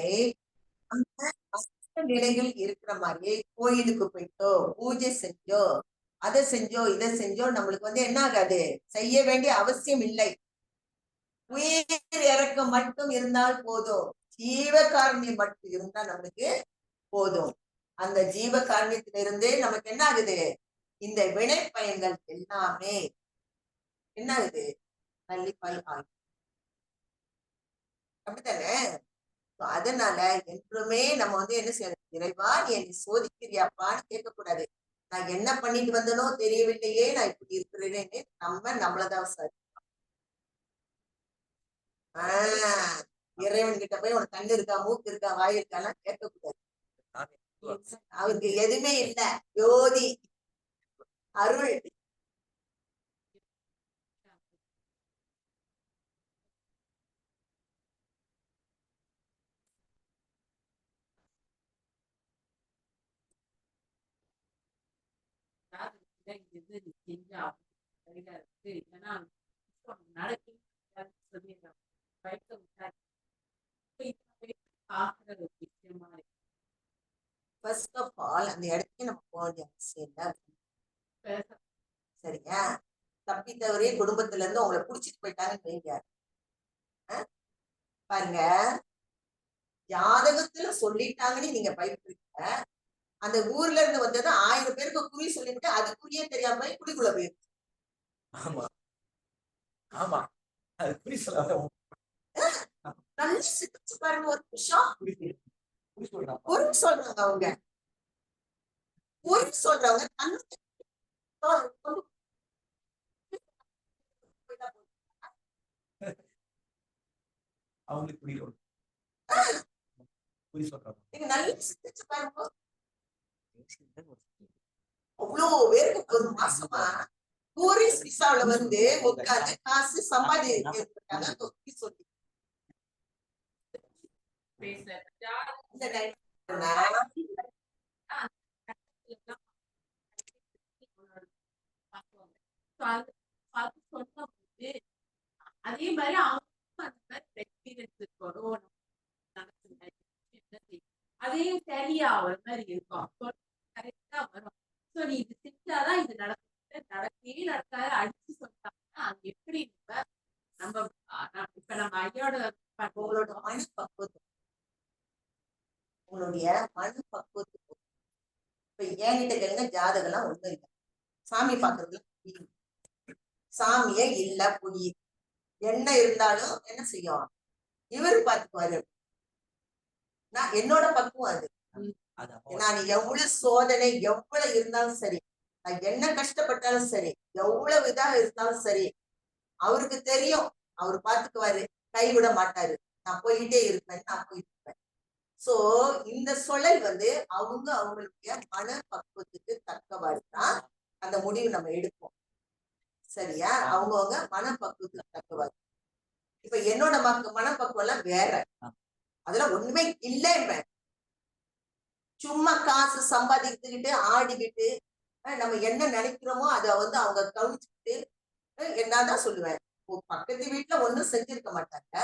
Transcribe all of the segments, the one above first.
நம்மை அந்த நிலைகள் இருக்கிற மாதிரியே கோயிலுக்கு போயிட்டோ, பூஜை செஞ்சோ, அதை செஞ்சோ இதை செஞ்சோ நம்மளுக்கு என்ன ஆகாது, செய்ய வேண்டிய அவசியம் இல்லை. உயிர் இறக்கம் மட்டும் இருந்தால் போதும், ஜீவ காரணியம் மட்டும் இருந்தா நம்மளுக்கு போதும். அந்த ஜீவ காரணியத்திலிருந்தே நமக்கு என்ன ஆகுது, இந்த வினை பயன்கள் எல்லாமே என்ன ஆகுது, நல்லிப்பாய் ஆகும். அப்படித்தானே? அதனால என்றுமே நம்ம என்ன செய்யணும், இறைவா நீ என்னை சோதிக்கிறியாப்பான்னு கேட்கக்கூடாது. நான் என்ன பண்ணிட்டு வந்தனோ தெரியவில்லையே, நான் இப்படி இருக்கிறேன்னு நம்மளதான் சார். இறைவன் கிட்ட போய் உனக்கு கண்ணு இருக்கா, மூக்கு இருக்கா, வாய் இருக்காலாம் கேட்கக்கூடாது. அவருக்கு எதுவுமே இல்லை, ஜோதி அருள். ஃபர்ஸ்ட் ஆஃப் ஆல் அந்த இடத்துக்கு நம்ம போக வேண்டிய அவசியம் இல்லை. சரியா? தப்பி தவறே குடும்பத்துல இருந்து உங்களை புடிச்சிட்டு போயிட்டாங்கன்னு வைங்க, பாருங்க, ஜாதகத்துல சொல்லிட்டாங்கன்னு நீங்க பயப்படுறீங்க. அந்த ஊர்ல இருந்து வந்தது 1000 பேருக்கு குறி சொல்லிட்டு அதுக்குரிய தெரியாம போய் குடிக்குள்ள போயிருக்கு. ஆமா ஆமா, அது குறி சொல்ல நல்லா சிரிச்சு பாருங்க ஒரு நிமிஷம். குறி சொல்றாங்க அவங்க, குறி சொல்றவங்க அவங்களுக்கு புரியும். நீங்க நல்லா சிரிச்சு பாருங்க. அவ்வளவு பேருக்கு ஒரு மாசமா டூரிஸ்ட் விசாவுல உட்கார்ந்து காசு சம்பாதி சொல்லி அதே மாதிரி அதையும் சரியா ஒரு மாதிரி இருக்கும், கரெக்டா வரும். சோ நீ இது செஞ்சாதான் இது நடக்கவே நடக்காத அடிச்சு சொன்னாங்கன்னா அது எப்படி நம்ம இப்ப நம்ம ஐயோட உங்களோட மனப்பக்குவத்து, உங்களுடைய மனப்பக்குவத்துக்கு இப்ப என்கிட்ட கேளுங்க, ஜாதகம்லாம் ஒண்ணும் இல்லை, சாமி பாக்குறதுல சாமியே இல்ல புலி என்ன இருந்தாலும் என்ன செய்யும், இவர் பார்த்துக்குவாரு. நான் என்னோட பக்குவம் அது. நான் எவ்வளவு சோதனை எவ்வளவு இருந்தாலும் சரி, நான் என்ன கஷ்டப்பட்டாலும் சரி, எவ்வளவு இதா இருந்தாலும் சரி, அவருக்கு தெரியும், அவரு பார்த்துக்குவாரு, கைவிட மாட்டாரு, நான் போயிட்டே இருப்பேன், நான் போயிட்டு இருப்பேன். சோ இந்த சுழல் அவங்க அவங்களுடைய மன பக்குவத்துக்கு தக்கவாறு தான் அந்த முடிவு நம்ம எடுப்போம். சரியா? அவங்கவுங்க மனப்பக்குவத்துக்கு தக்கவாறு. இப்ப என்னோட மனப்பக்குவம் எல்லாம் வேற, அதெல்லாம் ஒண்ணுமே இல்லை. சும்மா காசு சம்பாதிச்சுக்கிட்டு ஆடிக்கிட்டு நம்ம என்ன நினைக்கிறோமோ அதை அவங்க கவனிச்சுக்கிட்டு என்னதான் சொல்லுவேன், பக்கத்து வீட்டுல ஒண்ணும் செஞ்சிருக்க மாட்டாங்க,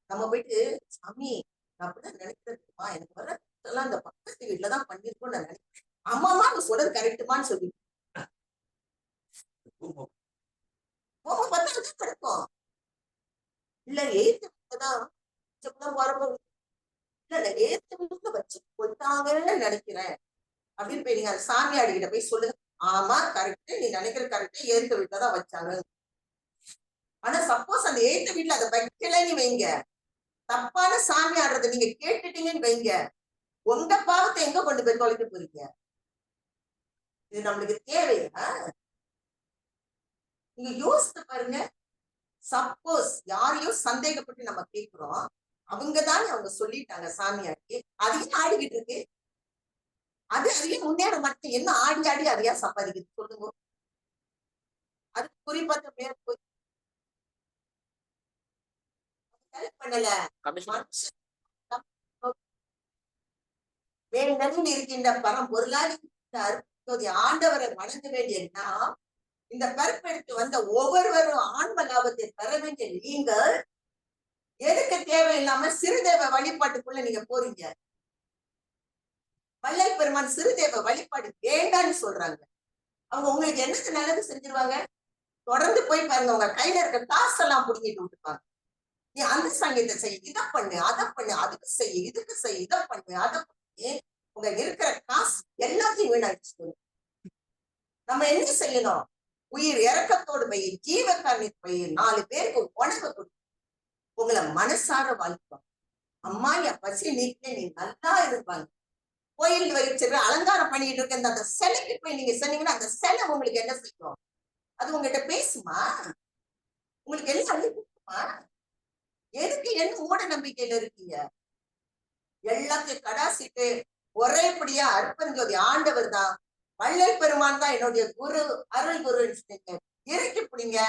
நம்ம போயிட்டு சாமி நான் அப்படிதான் நினைக்கிறேன், எனக்கு வர எல்லாம் இந்த பக்கத்து வீட்டுலதான் பண்ணிருக்கோம்னு நான் நினைக்கிறேன், அம்மாமா நீ சொல்றது கரெக்டுமான்னு சொல்லி கிடைக்கும். இல்ல எய்தான் வரப்போ இல்ல ஏத்த வீட்டுல வச்சு கொண்டாங்கன்னு நினைக்கிறேன் அப்படின்னு போய் நீங்க சாமியாடிக்கிட்ட போய் சொல்லுங்க, ஆமா கரெக்ட், நீ நினைக்கிற கரெக்ட், ஏத்த வீட்டுலதான் வச்சாங்க. ஆனா சப்போஸ் அந்த ஏத்த வீட்டுல அதை வைக்கலன்னு வைங்க, தப்பான சாமி ஆடுறதை நீங்க கேட்டுட்டீங்கன்னு வைங்க, உங்க பாவத்தை எங்க கொண்டு போய் தொலைக்க போறீங்க? இது நம்மளுக்கு தேவையா? நீங்க யோசித்து பாருங்க. சப்போஸ் யாரையும் சந்தேகப்பட்டு நம்ம கேட்கிறோம், அவங்கதானே அவங்க சொல்லிட்டாங்க சாமியாருக்கு, அதையும் ஆடிக்கிட்டு இருக்கு, அதையும் முன்னேற மாட்டேன், என்ன ஆடி ஆடி அதையா சம்பாதிக்குது சொல்லுங்க. அதுக்கு குறிப்பாக மேல போய் பண்ணல, வேண்டில் இருக்கின்ற பரம்பொருளால் ஆண்டவரை வணங்க வேண்டிய நாம் இந்த பிறப்பெடுத்து வந்த ஒவ்வொருவரும் ஆன்ம லாபத்தை பெற வேண்டிய நீங்கள் எதுக்கு தேவையில்லாம சிறுதேவ வழிபாட்டுக்குள்ள நீங்க போறீங்க? வள்ளல் பெருமான் சிறுதேவ வழிபாடு வேண்டான்னு சொல்றாங்க. அவங்க உங்களுக்கு என்னது நல்லது செஞ்சிருவாங்க? தொடர்ந்து போய் பாருங்க, உங்க கையில இருக்க காசெல்லாம் புடுங்கிட்டு விட்டுருப்பாங்க. நீ அந்த சங்கீதத்தை செய், இதை பண்ணு, அதை பண்ணு, அதுக்கு செய், இதுக்கு செய், இதை பண்ணு, அதை பண்ணி உங்க இருக்கிற காசு எல்லாத்தையும் வீணாடிச்சு. நம்ம என்ன செய்யணும்? உயிர் இறக்கத்தோடு போய் ஜீவகாரணி போய் 4 பேருக்கு உணவு கொடு, உங்களை மனசார வாழ்த்துவாங்க. அம்மா என் பசி நீக்கே நீ நல்லா இருப்பாங்க. கோயில் வச்சிருக்க அலங்காரம் பண்ணிட்டு இருக்க அந்த சிலைக்கு போய் நீங்க சொன்னீங்கன்னா அந்த சிலை உங்களுக்கு என்ன செய்யும்? அது உங்ககிட்ட பேசுமா? உங்களுக்கு எல்லாம் அள்ளி கொடுக்குமா? எதுக்கு என்ன மூட நம்பிக்கையில இருக்கீங்க? எல்லாத்தையும் கடாசிட்டு ஒரேபடியா அற்புதஞ்சோதி ஆண்டவர் தான், வள்ளல் பெருமான் தான் என்னுடைய குரு, அருள் குரு இறக்கி பிடிங்க.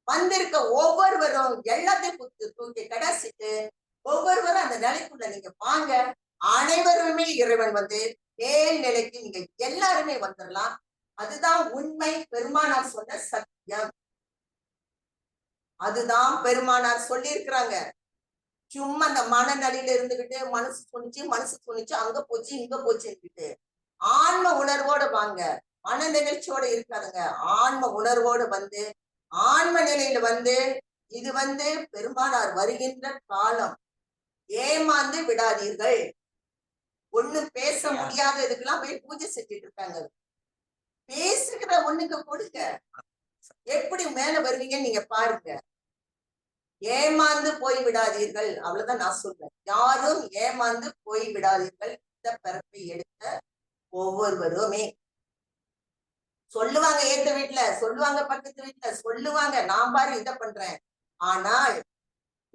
வந்திருக்க ஒவ்வொருவரும் எல்லாத்தையும் தூக்கி கடாசிட்டு ஒவ்வொருவரும் அந்த நிலைக்குள்ள நீங்க வாங்க. அனைவருமே இறைவன் வந்து மேல் நிலைக்கு நீங்க எல்லாருமே வந்துடலாம். அதுதான் உண்மை. பெருமானார் சொன்ன சத்தியம். அதுதான் பெருமானார் சொல்லி இருக்கிறாங்க. சும்மா அந்த மனநிலையில இருந்துகிட்டு மனசு சொன்னிச்சு அங்க போச்சு இங்க போச்சுன்னு ஆன்ம உணர்வோட வாங்க. மன நிகழ்ச்சியோட இருக்காதுங்க. ஆன்ம உணர்வோடு வந்து ஆன்ம நிலையில வந்து இது வந்து பெருமானார் வருகின்ற காலம். ஏமாந்து விடாதீர்கள். ஒண்ணு பேச முடியாததுக்கெல்லாம் போய் பூஜை செஞ்சுட்டு இருக்காங்க. பேசுகிற ஒண்ணுக்கு கொடுங்க. எப்படி மேல வருவீங்கன்னு நீங்க பாருங்க. ஏமாந்து போய் விடாதீர்கள். அவ்வளவுதான் நான் சொல்றேன். யாரும் ஏமாந்து போய் விடாதீர்கள். இந்த பிறப்பை எடுத்த ஒவ்வொருவருமே சொல்லுவாங்க, ஏத்த வீட்டுல சொல்லுவாங்க, பக்கத்து வீட்டுல சொல்லுவாங்க, நான் பாரு இதை பண்றேன். ஆனால்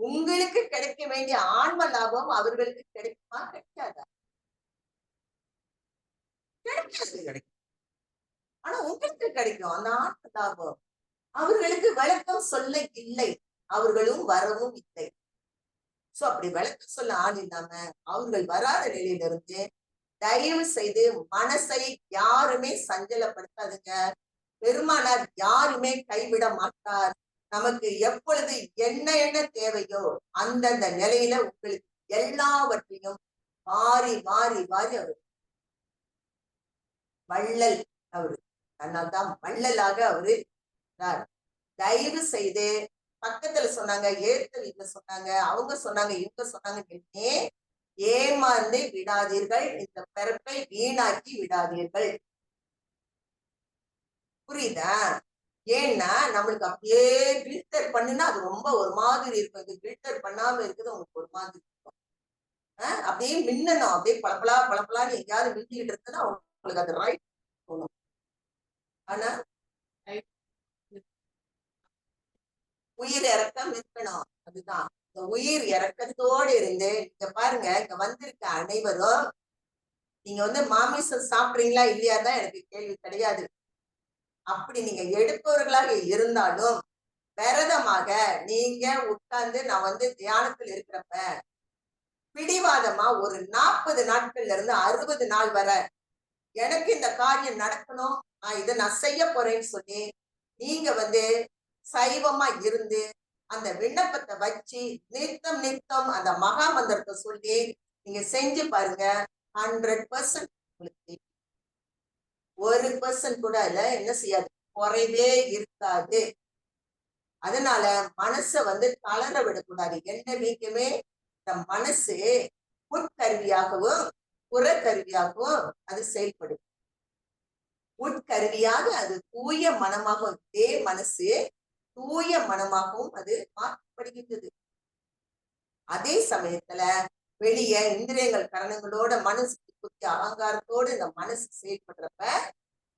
உங்களுக்கு கிடைக்க வேண்டிய ஆன்ம லாபம் அவர்களுக்கு கிடைக்குமா? கிடைக்காதா? கிடைக்காது. ஆனா உங்களுக்கு கிடைக்கும் அந்த ஆன்ம லாபம். அவர்களுக்கு விளக்கம் சொல்ல இல்லை, அவர்களும் வரவும் இல்லை. சோ அப்படி விளக்கம் சொல்ல ஆள் இல்லாம அவர்கள் வராத நிலையிலிருந்து தயவு செய்து மனசை யாருமே சஞ்சலப்படுத்தாதுங்க. பெருமானார் யாருமே கைவிட மாட்டார். நமக்கு எப்பொழுது என்ன தேவையோ அந்தந்த நிலையில உங்களுக்கு எல்லாவற்றையும் வாரி வாரி வாரி அவரு வள்ளல். அவரு அதனால்தான் வள்ளலாக அவரு. தயவு செய்து பக்கத்துல சொன்னாங்க, ஏத்த வீட்டுல சொன்னாங்க, அவங்க சொன்னாங்க, இவங்க சொன்னாங்க, ஏமாந்து விடாதீர்கள். இந்த பிறப்பை வீணாக்கி விடாதீர்கள். புரியுதா? ஏன்னா நம்மளுக்கு அப்படியே ஃபில்டர் பண்ணுனா அது ரொம்ப ஒரு மாதிரி இருக்கும். இது ஃபில்டர் பண்ணாம இருக்குது உங்களுக்கு ஒரு மாதிரி இருக்கும். அப்படியே மின்னணும், அப்படியே பளபளா பளபளான்னு எங்கேயாவது மின்னிக்கிட்டு இருக்குன்னா உங்களுக்கு அது ரைட் தோணும். ஆனா உயிர் இறக்கம் இருக்கணும். அதுதான் இந்த உயிர் இறக்கத்தோடு இருந்து இங்க பாருங்க, இங்க வந்திருக்க அனைவரும் நீங்க வந்து மாமிசம் சாப்பிடுறீங்களா இல்லையா தான் எனக்கு கேள்வி கிடையாது. அப்படி நீங்க எடுப்பவர்களாக இருந்தாலும் விரதமாக நீங்க உட்கார்ந்து நான் வந்து தியானத்தில் இருக்கிறப்ப பிடிவாதமா ஒரு 40 நாட்கள்ல இருந்து 60 நாள் வரை எனக்கு இந்த காரியம் நடக்கணும், இதை நான் செய்ய போறேன்னு சொல்லி நீங்க வந்து சைவமா இருந்து அந்த விண்ணப்பத்தை வச்சு நித்தம் அந்த மகா மந்திரத்தை சொல்லி நீங்க செஞ்சு பாருங்க. 100% உங்களுக்கு 1% கூட இல்ல என்ன செய்யாது, குறைவே இருக்காது. அதனால மனச வந்து தளர விடக்கூடாது. என்னைக்குமே இந்த மனசு உட்கருவியாகவும் புறக்கருவியாகவும் அது செயல்படும். உட்கருவியாக அது தூய மனமாகவும், இதே மனசு தூய மனமாகவும் அது மாற்றப்படுகின்றது. அதே சமயத்துல வெளிய இந்திரியங்கள் கரணங்களோட மனசு புத்தி அகங்காரத்தோடு இந்த மனசு செயல்படுறப்ப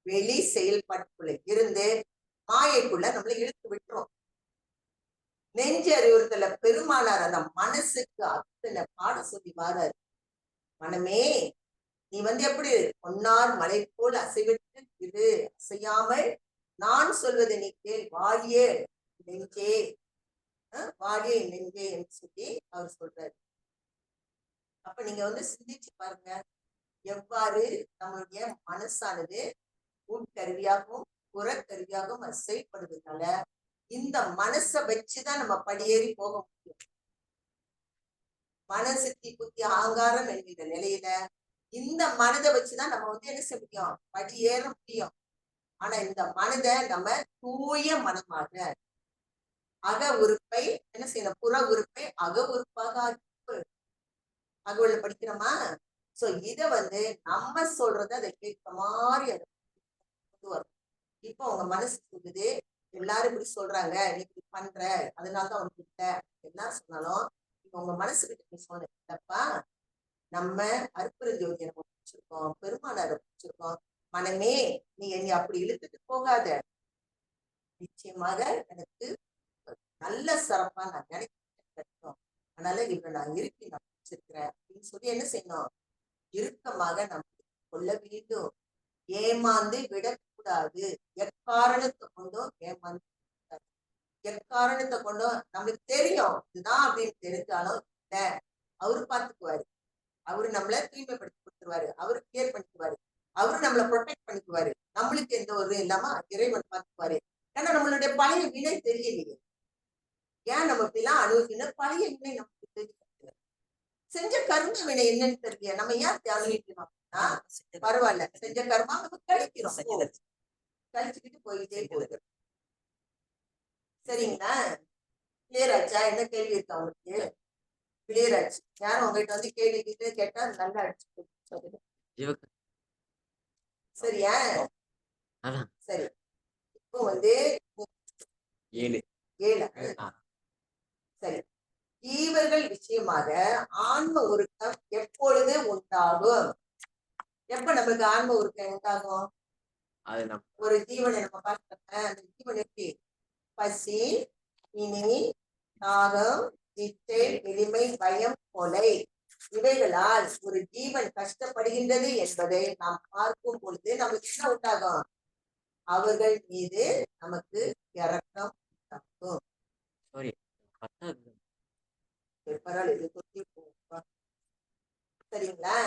வெளி செயல்பாட்டுக்குள்ள இருந்து மாயைக்குள்ள நம்மளை இழுத்து விட்டுரும். நெஞ்சு அறிவுறுத்தல பெருமானார் அந்த மனசுக்கு அத்தனை பாடம் சொல்லி வாராரு. மனமே நீ வந்து எப்படி பொன்னார் மலை போல் அசைவிட்டு இது அசையாமல் நான் சொல்வதை நீ கேள், வாழியே நெஞ்சே, வாழியே நெஞ்சே என்று சொல்லி அவர் சொல்றாரு. அப்ப நீங்க வந்து சிந்திச்சு பாருங்க, எவ்வாறு நம்மளுடைய மனசானது உட்கருவியாகவும் புறக்கருவியாகவும் அது செயல்படுவதனால இந்த மனசை வச்சுதான் நம்ம படியேறி போக முடியும். மனசித்தி புத்தி அகங்காரம் என்கிற நிலையில இந்த மனதை வச்சுதான் நம்ம என்ன செய்ய முடியும், படி ஏற முடியும். ஆனா இந்த மனதை நம்ம தூய மனமாக அக உறுப்பை என்ன செய்யணும், புற உறுப்பை அக உறுப்பாக அகவல்ல படிக்கிறோமா. சோ இத நம்ம சொல்றத அதை கேட்க மாதிரி அதை கொண்டு வரும். இப்போ உங்க மனசு சொல்லுது, எல்லாரும் இப்படி சொல்றாங்க, நீ இப்படி பண்ற, அதனாலதான் உனக்கு இல்ல என்ன சொன்னாலும் இப்ப உங்க மனசு கிட்ட சொன்னப்பா, நம்ம அற்புதஜோதியை நம்ம பிடிச்சிருக்கோம், பெருமானாரை பிடிச்சிருக்கோம், மனமே நீ என்னை அப்படி இழுத்துட்டு போகாத, நிச்சயமாக எனக்கு நல்ல சிறப்பா நான் நினைக்கிறேன், அதனால இப்ப நான் இருக்கேன், நான் பிடிச்சிருக்கிறேன் அப்படின்னு சொல்லி என்ன செய்யணும், இறுக்கமாக நம்ம கொள்ள வேண்டும். ஏமாந்து விடக்கூடாது. எக்காரணத்தை கொண்டும் ஏமாந்து, எக்காரணத்தை கொண்டும் நம்மளுக்கு தெரியும் இதுதான் அப்படின்னு தெரிஞ்சாலும் இல்ல, அவரு பார்த்துக்குவாரு, அவரு நம்மள தூய்மைப்படுத்தி கொடுத்துருவாரு, அவரு கேர் பண்ணிக்குவாரு, அவரு நம்மளை ப்ரொடெக்ட் பண்ணிக்குவாரு, நம்மளுக்கு எந்த ஒரு இல்லாம இறைவன் பார்த்துக்குவாரு. ஏன்னா நம்மளுடைய பழைய வினை தெரியலையே, ஏன் நம்ம இப்படிலாம் அனுபவிக்கணும், பழைய வினை நமக்கு தெரியல, செஞ்ச கர்ம வினை என்னன்னு தெரியல, நம்ம ஏன் அனுபவிக்கணும், பரவாயில்ல செஞ்ச கர்மா நம்ம கழிக்கிறோம், கழிச்சுக்கிட்டு போயிட்டே போகுது. சரிங்களா, கிளியர் ஆச்சா? என்ன கேள்வி இருக்கா உங்களுக்கு? கிளியர் ஆச்சு. யாரும் உங்ககிட்ட கேள்வி கேட்டா நல்லா அடிச்சு. சரியா? சரி, இப்போ 7 சரி, ஜீவர்கள் விஷயமாக ஆன்ம உருக்கம் எப்பொழுது உண்டாகும்? எப்ப நம்மளுக்கு ஆன்ம உருக்கம் உண்டாகும்? ஒரு ஜீவனை நம்ம பார்க்கிறோம், அந்த ஜீவன் எப்படி பசி, இனி, தாகம், இச்சை, எளிமை, பயம், கொலை இவைகளால் ஒரு ஜீவன் கஷ்டப்படுகின்றது என்பதை நாம் பார்க்கும் பொழுது நமக்கு என்ன உண்டாகும்? அவர்கள் மீது நமக்கு இரக்கம் உண்டாகும். சரிங்களா?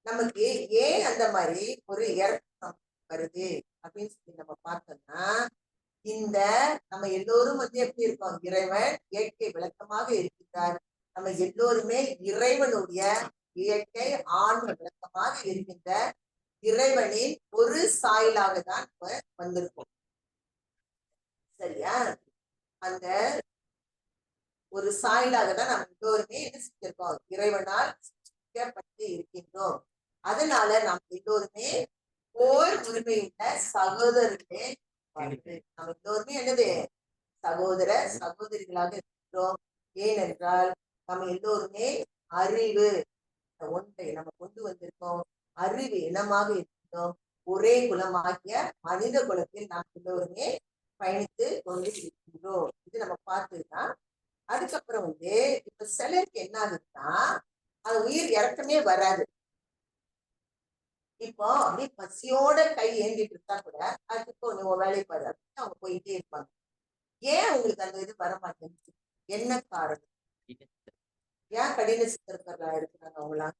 நமக்கு ஏன் அந்த மாதிரி ஒரு இரக்கம் வருது அப்படின்னு சொல்லி நம்ம பார்த்தோம்னா, இந்த நம்ம எல்லோரும் எப்படி இருக்கோம், இறைவன் இயற்கை விளக்கமாக இருக்கின்றார், நம்ம எல்லோருமே இறைவனுடைய இயற்கை ஆன்ம விளக்கமாக இருக்கின்ற இறைவனின் ஒரு சாயலாக தான் வந்திருக்கோம். சரியா? அந்த ஒரு சாயலாக தான் நம்ம எல்லோருமே என்ன செஞ்சிருக்கோம், இறைவனால் சிருஷ்டிக்கப்பட்டு இருக்கின்றோம். அதனால நாம் எல்லோருமே ஓர் உரிமையுள்ள சகோதரர்களே, நம்ம எல்லோருமே என்னது, சகோதர சகோதரிகளாக இருக்கின்றோம். ஏனென்றால் நம்ம எல்லோருமே அறிவு ஒன்றை நம்ம கொண்டு வந்திருக்கோம், அறிவு இனமாக இருக்கின்றோம், ஒரே குலமாகிய மனித குலத்தில் நாம் எல்லோருமே பயணித்து கொண்டு இருக்கின்றோம். இது நம்ம பார்த்துதான். அதுக்கப்புறம் இப்ப சிலருக்கு என்ன ஆகுதுன்னா, அது உயிர் இறக்கமே வராது. இப்போ அப்படியே பசியோட கை ஏந்திட்டு இருந்தா கூட அதுக்கு இப்போ நீ வேலையை பாரு அப்படின்னு அவங்க போயிட்டே இருப்பாங்க. ஏன் அவங்களுக்கு அந்த இது வர மாட்டேங்குது? என்ன காரணம்? ஏன் கடின சித்தர்களா இருக்கிறாங்க அவங்களாம்?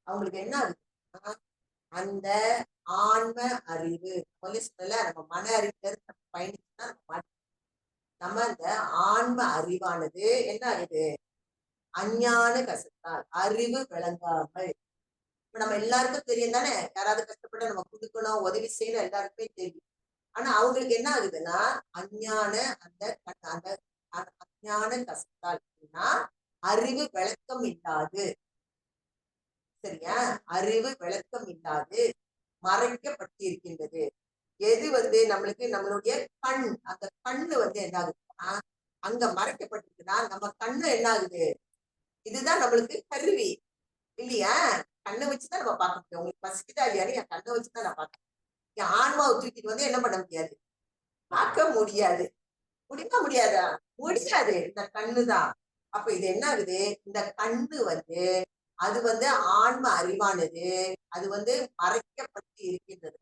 அவங்களுக்கு என்ன ஆகுதுன்னா, அந்த ஆன்ம அறிவு சொல்லல, நம்ம மன அறிவு பயணிச்சுன்னா நம்ம அந்த ஆன்ம அறிவானது என்ன ஆகுது, அஞ்ஞான கசத்தால் அறிவு விளங்காமல், இப்ப நம்ம எல்லாருக்கும் தெரியும் தானே, யாராவது கஷ்டப்பட்டு நம்ம கொடுக்கணும், உதவி செய்யணும், எல்லாருக்குமே தெரியும். ஆனா அவங்களுக்கு என்ன ஆகுதுன்னா, அஞ்ஞான அந்த அஞ்ஞான கசத்தால் அறிவு விளக்கம் இல்லாது, சரியா, அறிவு விளக்கம் இல்லாது மறைக்கப்பட்டிருக்கின்றது. எது நம்மளுக்கு நம்மளுடைய கண், அந்த கண்ணு என்ன ஆகுதுன்னா அங்க மறைக்கப்பட்டிருக்குன்னா நம்ம கண்ணு என்ன ஆகுது, இதுதான் நம்மளுக்கு கருவி இல்லையா? கண்ணை வச்சுதான் நம்ம பார்க்க முடியும். உங்களுக்கு பசிக்குதா இல்லையாரு, என் கண்ணை வச்சுதான் நான் பார்க்க முடியும். என் ஆன்மாவை தூக்கிட்டு என்ன பண்ண முடியாது, பார்க்க முடியாது. முடியாதா? முடியாது. இந்த கண்ணுதான். அப்ப இது என்ன ஆகுது, இந்த கண்ணு அது ஆன்ம அறிவானது, அது மறைக்கப்பட்டு இருக்கின்றது.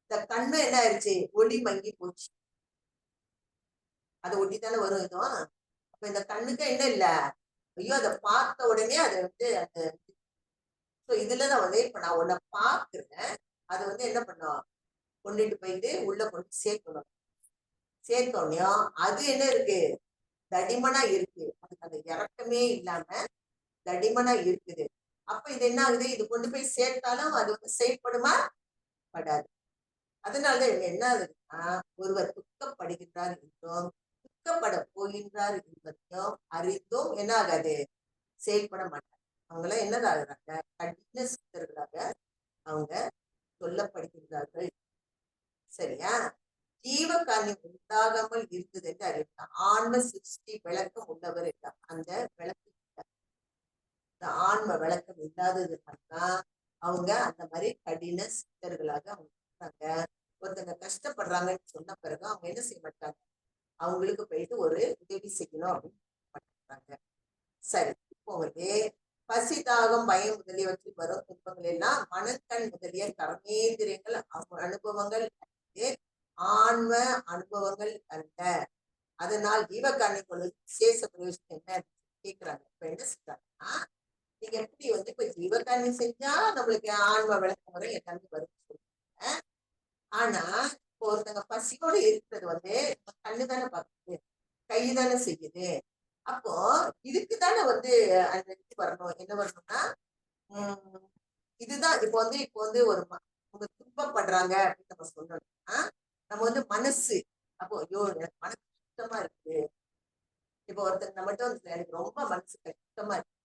இந்த கண்ணு என்ன ஆயிடுச்சு, ஒளி மங்கி போச்சு. அது ஒட்டித்தானே வரும் இதுவும். அப்ப இந்த கண்ணுக்கு என்ன இல்ல, ஐயோ அதை பார்த்த உடனே அது அந்த இதுலதான் இப்ப நான் உன்னை பாக்குறேன், அது என்ன பண்ணும், கொண்டுட்டு போயிட்டு உள்ள கொண்டு சேர்க்கணும். சேர்த்தோடனையும் அது என்ன இருக்கு, தடிமனா இருக்கு, அதுக்கு அந்த இறக்கமே இல்லாம தடிமனா இருக்குது. அப்ப இது என்ன ஆகுது, இது கொண்டு போய் சேர்த்தாலும் அது வந்து செயல்படுமா, படாது. அதனாலதான் இவங்க என்ன ஆகுதுன்னா, ஒருவர் துக்கப்படுகின்றார் என்றும் துக்கப்பட போகின்றார் என்பதையும் அறிந்தும் என்ன ஆகாது, செயல்பட மாட்டாங்க. அவங்க எல்லாம் என்னதாகிறாங்க, கடின சித்தர்களாக அவங்க சொல்லப்படுகின்றார்கள். சரியா? ஜீவகாரணம் உண்டாகாமல் இருந்தது என்று அறிவித்தார். ஆன்ம சிருஷ்டி விளக்கம் உள்ளவர் என்றார். அந்த விளக்கம் இந்த ஆன்ம விளக்கம் இல்லாததுனால்தான் அவங்க அந்த மாதிரி கடின சித்தர்களாக அவங்க இருக்காங்க. ஒருத்தங்க கஷ்டப்படுறாங்கன்னு சொன்ன பிறகு அவங்க என்ன செய்ய மாட்டாங்க, அவங்களுக்கு போயிட்டு ஒரு உதவி செய்யணும் அப்படின்னு பண்றாங்க. சரி, இப்போ வந்து பசி, தாகம், பயம் முதலியவற்றில் வரும் துன்பங்கள் எல்லாம் மனக்கண் முதலிய கர்மேந்திரியங்கள் அனுபவங்கள் ஆன்ம அனுபவங்கள் அல்ல. அதனால் ஜீவகாரணிகளுக்கு விசேஷ பிரயோஜனம் என்ன கேட்கிறாங்க. இப்ப என்ன சொல்றாங்கன்னா, நீங்க எப்படி வந்து இப்ப ஜீவகாரணி செஞ்சா நம்மளுக்கு ஆன்ம விளக்க முறை எல்லாமே வரும் சொல்லுவாங்க. ஆனா இப்போ ஒருத்தங்க பசியோட இருக்கிறது வந்து கண்ணு தானே பாக்குது, கை தானே செய்யுது. அப்போ இதுக்கு தானே வந்து அந்த இது வரணும், என்ன வரணும்னா இதுதான் இப்போ வந்து ஒரு அவங்க துன்பப்படுறாங்க அப்படின்னு நம்ம சொன்னோம்னா நம்ம வந்து மனசு, அப்போ ஐயோ எனக்கு மனசு கஷ்டமா இருக்கு. இப்போ ஒருத்தர் நம்மகிட்ட வந்து எனக்கு ரொம்ப மனசு கஷ்டமா இருக்கு,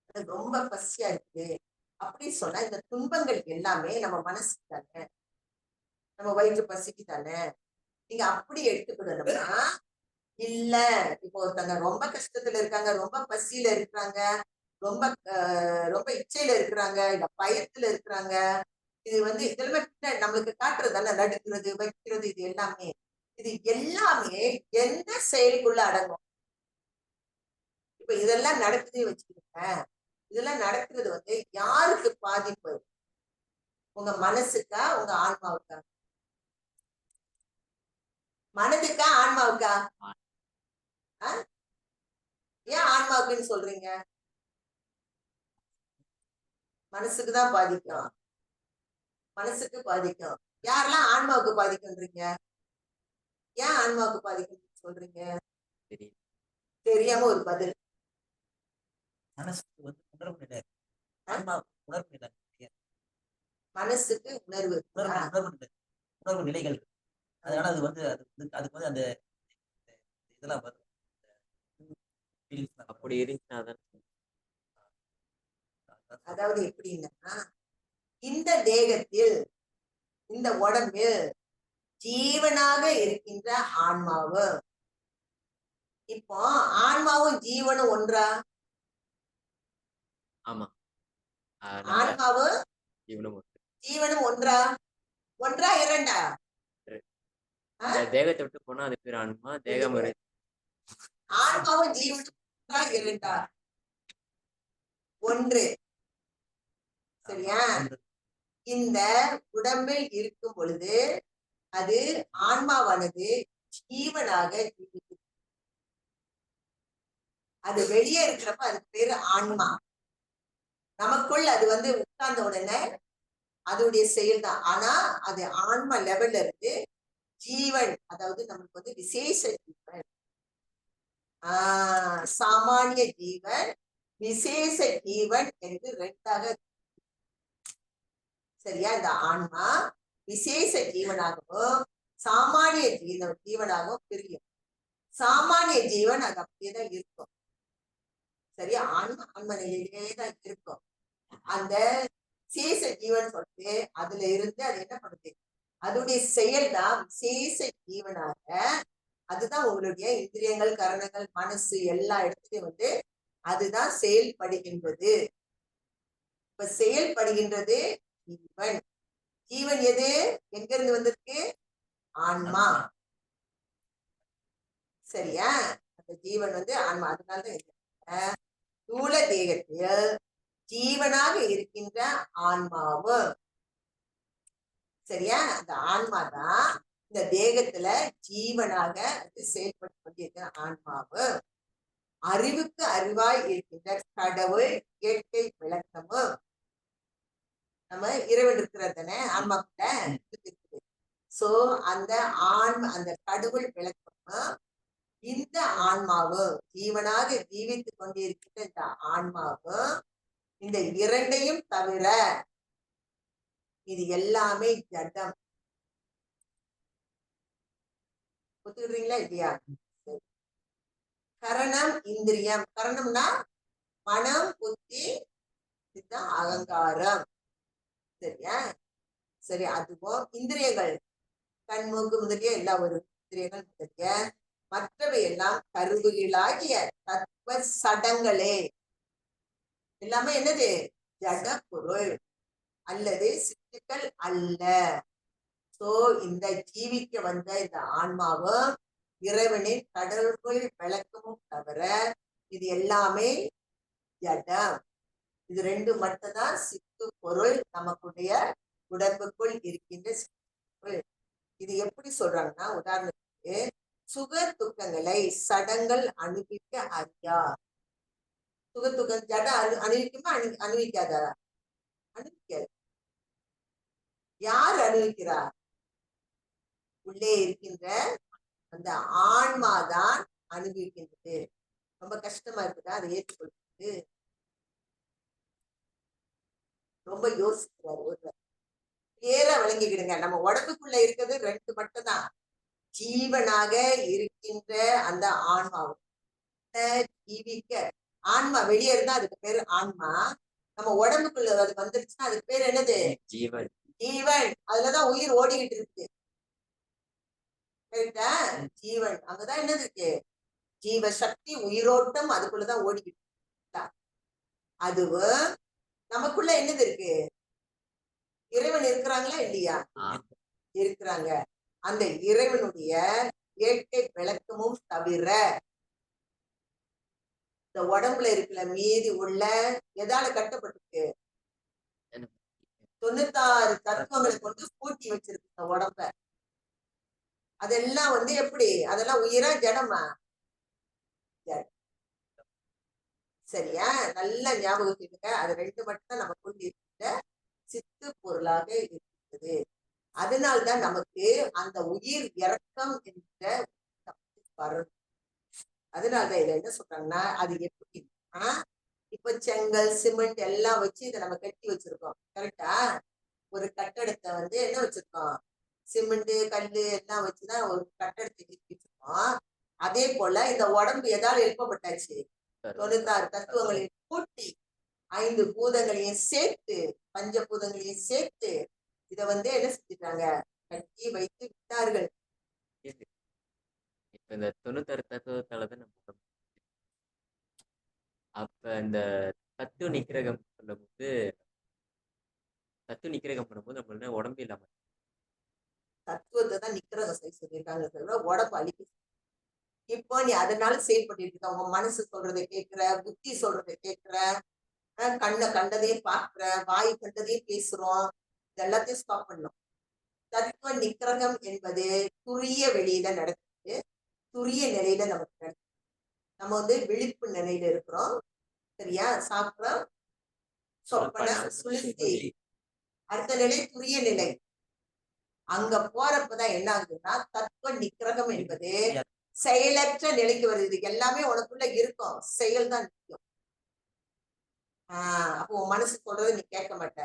எனக்கு ரொம்ப பசியா இருக்கு அப்படின்னு சொன்னா இந்த துன்பங்கள் எல்லாமே நம்ம மனசுக்கு தானே, நம்ம வயிற்று பசிக்கு தானே. நீங்க அப்படி எடுத்துக்கிடணும்னா இல்ல, இப்போ ஒருத்தங்க ரொம்ப கஷ்டத்துல இருக்காங்க, ரொம்ப பசியில இருக்கிறாங்க, ரொம்ப ரொம்ப இச்சையில இருக்கிறாங்க, இல்ல பயத்துல இருக்கிறாங்க. இது வந்து இதெல்லாமே நம்மளுக்கு காட்டுறது தானே, நடுக்கிறது, வைக்கிறது, இது எல்லாமே எந்த செயலுக்குள்ள அடங்கும். இப்ப இதெல்லாம் நடக்குதுன்னு வச்சுக்கிடுங்க. இதெல்லாம் நடக்கிறது வந்து யாருக்கு பாதிப்பு, உங்க மனசுக்கா உங்க ஆன்மாவுக்கா? மனதுக்கா ஆன்மாவுக்கா? ஏன் ஆன்மாவுக்குன்னு சொல்றீங்க? மனசுக்குதான் பாதிக்கும், மனசுக்கு பாதிக்கும். யாரெல்லாம் ஆன்மாவுக்கு பாதிக்கும்ன்றீங்க? ஏன் ஆன்மாவுக்கு பாதிக்கும் சொல்றீங்க? தெரியாம ஒரு பதில். மனசுக்கு வந்து உணர்வு நிலை, ஆன்மாவுக்கு உணர்வு நிலை, மனசுக்கு உணர்வு உணர்வு நிலைகள். அதனால அது வந்து அதுக்கு வந்து அந்த இதெல்லாம் வரும். அப்படி இருந்துச்சுன்னா அதாவது எப்படின்னா, இந்த தேகத்தில் இந்த உடம்பில் ஜீவனாக இருக்கின்ற ஆன்மாவும், இப்போ ஆன்மாவும் ஜீவனும் ஒன்றா? ஆமா, ஆன்மாவும் ஜீவனும் ஒன்றா? ஒன்றா இரண்டா? தேகத்தை விட்டு போனா அது பேர் ஆன்மா, தேகம் ஆன்மாவும் ஜீவனும் ஒன்றா இரண்டா? ஒன்று. சரியா? இந்த உடம்பில் இருக்கும் பொழுது அது ஆன்மாவானது ஜீவனாக ஜீவிக்கும். அது வெளியே இருக்கிறப்ப அதுக்கு பேரு ஆன்மா. நமக்குள் அது வந்து உட்கார்ந்த உடனே அதோடைய செயல் தான். ஆனா அது ஆன்மா லெவல்ல இருந்து ஜீவன், அதாவது நமக்கு வந்து விசேஷ ஜீவன், சாமானிய ஜீவன், விசேஷ ஜீவன் என்று ரெண்டாக. சரியா? இந்த ஆன்மா விசேஷ ஜீவனாகவும் சாமானிய ஜீவனாகவும் பிரியும். சாமானிய ஜீவன் அது அப்படியேதான் இருக்கும். சரியா? ஆன்மா ஆன்ம நிலையிலேயே தான் இருக்கும். அந்த விசேஷ ஜீவன் சொல்லிட்டு அதுல இருந்து அது என்ன பண்ணுது, அதோடைய செயல் தான் விசேஷ ஜீவனாக. அதுதான் உங்களுடைய இந்திரியங்கள், கரணங்கள், மனசு எல்லா இடத்துலயும் வந்து அதுதான் செயல்படுகின்றது. இப்ப செயல்படுகின்றது ஜீவன். ஜீவன் எது, எங்க இருந்து வந்திருக்கு? ஆன்மா. சரியா? அந்த ஜீவன் வந்து ஆன்மா. அதனாலதான் ஸ்தூல தேகத்தில் ஜீவனாக இருக்கின்ற ஆன்மாவும், சரியா, அந்த ஆன்மா தான் இந்த தேகத்துல ஜீவனாக செயல்பட்டு கொண்டிருக்கிற ஆன்மாவும், அறிவுக்கு அறிவாய் இருக்கின்ற கடவுள் இயற்கை விளக்கமும். நம்ம இறைவன் இருக்கிறதானே ஆன்மாக்குள்ள இருக்குது. சோ அந்த ஆன்மா, அந்த கடவுள் விளக்கமும் இந்த ஆன்மாவும் ஜீவனாக ஜீவித்துக் கொண்டிருக்கின்ற இந்த ஆன்மாவும் இந்த இரண்டையும் தவிர இது எல்லாமே ஜடம். ஒத்துக்கிறீங்களா இல்லையா? கரணம் இந்திரியம். கரணம்னா மனம், புத்தி, சித்தம், அகங்காரம். சரியா? சரி, அதுவும் இந்திரியங்கள் கண், மூக்கு முதலிய எல்லா ஒரு இந்திரியங்கள் முதலிய மற்றவை எல்லாம் கருவிகளாகிய தத்துவ சடங்களே. எல்லாமே என்னது? ஜட பொருள் அல்லது சித்துக்கள் அல்ல. சோ இந்த ஜீவிக்க வந்த இந்த ஆன்மாவும் இறைவனின் கடவுள் விளக்கமும் தவிர இது எல்லாமே ஜடம். இது ரெண்டு மட்டும்தான் சித்து பொருள், நமக்குடைய உடம்புக்குள் இருக்கின்ற சித்து பொருள். இது எப்படி சொல்றாங்கன்னா, உதாரணத்துக்கு சுக துக்கங்களை சடங்கள் அனுபவிக்க அறியா. சுக துக்கம் ஜட அனுபவிக்குமா? அனுபவிக்காதா? அனுபவிக்காது. யார் அனுபவிக்கிறா? உள்ளே இருக்கின்ற அந்த ஆன்மாதான் அனுபவிக்கின்றது. ரொம்ப கஷ்டமா இருக்குதா அதை ஏற்றுக்கொள்வது? ரொம்ப யோசிக்கிறார் ஒருவர். கிளியரா விளங்கிக்கிடுங்க. நம்ம உடம்புக்குள்ள இருக்கிறது ரெண்டு மட்டும்தான். ஜீவனாக இருக்கின்ற அந்த ஆன்மாவும் ஜீவிக்க ஆன்மா வெளியே இருந்தா அதுக்கு பேரு ஆன்மா. நம்ம உடம்புக்குள்ள அது வந்துருச்சுன்னா அதுக்கு பேர் என்னது? ஜீவன். ஜீவன். அதுலதான் உயிர் ஓடிக்கிட்டு இருக்கு. கரெக்டா? ஜீவன் அங்கதான் என்னது இருக்கு? ஜீவ சக்தி, உயிரோட்டம் அதுக்குள்ளதான் ஓடிக்கிட்டு இருக்கா. அதுவும் நமக்குள்ள என்னது இருக்கு? இறைவன் இருக்கிறாங்களா இல்லையா? இருக்கிறாங்க. அந்த இறைவனுடைய இயற்கை விளக்கமும் தவிர இந்த உடம்புல இருக்கிற மீதி உள்ள எதால கட்டப்பட்டிருக்கு? 96 தத்துவங்களை கொண்டு பூட்டி வச்சிருக்கு இந்த உடம்ப. அதெல்லாம் எப்படி? அதெல்லாம் உயிரா ஜடமா? சரியா? நல்ல ஞாபகம் வச்சுக்கோங்க. அது ரெண்டு மட்டும் நமக்குள் இருக்கின்ற சித்து பொருளாக இருக்கிறது. அதனால்தான் நமக்கு அந்த உயிர் இறக்கம் என்ற வரணும். அதனாலதான் இதை என்ன சொல்றாங்கன்னா, அது எப்படி இப்ப செங்கல், சிமெண்ட் எல்லாம் வச்சு இதை நம்ம கட்டி வச்சிருக்கோம். கரெக்டா? ஒரு கட்டடத்தை என்ன வச்சிருக்கோம்? சிமெண்ட், கல்லு எல்லாம் வச்சுதான் ஒரு கட்டடத்தை கட்டி வச்சிருக்கோம். அதே போல இந்த உடம்பு எதால எழுப்பப்பட்டாச்சு? 96 தத்துவங்களையும் கூட்டி 5 பூதங்களையும் சேர்த்து, பஞ்ச பூதங்களையும் சேர்த்து இத என்ன செஞ்சுட்டாங்க? கட்டி வைத்து விட்டார்கள். இப்ப இந்த 96 தத்துவத்தாலதான் நம்ம அப்ப இந்த தத்துவ நிக்கிரகம் பண்ணும்போது நம்மள உடம்பு இல்லாம தத்துவத்தை தான் நிக்கிரகம் செய்ய சொல்லியிருக்காங்க தவிர உடம்பு அழிக்க. இப்போ நீ அதனால செயல்பட்டு இருக்க. உங்க மனசு சொல்றதை கேட்கிற, புத்தி சொல்றதை கேட்கிற, கண்ணை கண்டதையும் பார்க்கிற, வாய் கண்டதையும் பேசுறோம். இது எல்லாத்தையும் ஸ்டாப் பண்ணணும். தத்துவ நிக்கிரகம் என்பது துரிய வெளியில நடக்குது. துரிய நிலையில நமக்கு நடக்குது. நம்ம விழிப்பு நிலையில இருக்கிறோம். சரியா? சாப்பிட்றோம், சொப்பன சுளுத்தி. அடுத்த நிலை துரிய நிலை. அங்க போறப்பதான் என்ன ஆகுதுன்னா, தத்துவ நிக்கிரகம் என்பது செயலற்ற நிலைக்கு வருது. இது எல்லாமே உனக்குள்ள இருக்கும், செயல் தான் நிற்கும். அப்போ உன் மனசு சொல்றது நீ கேட்க மாட்ட,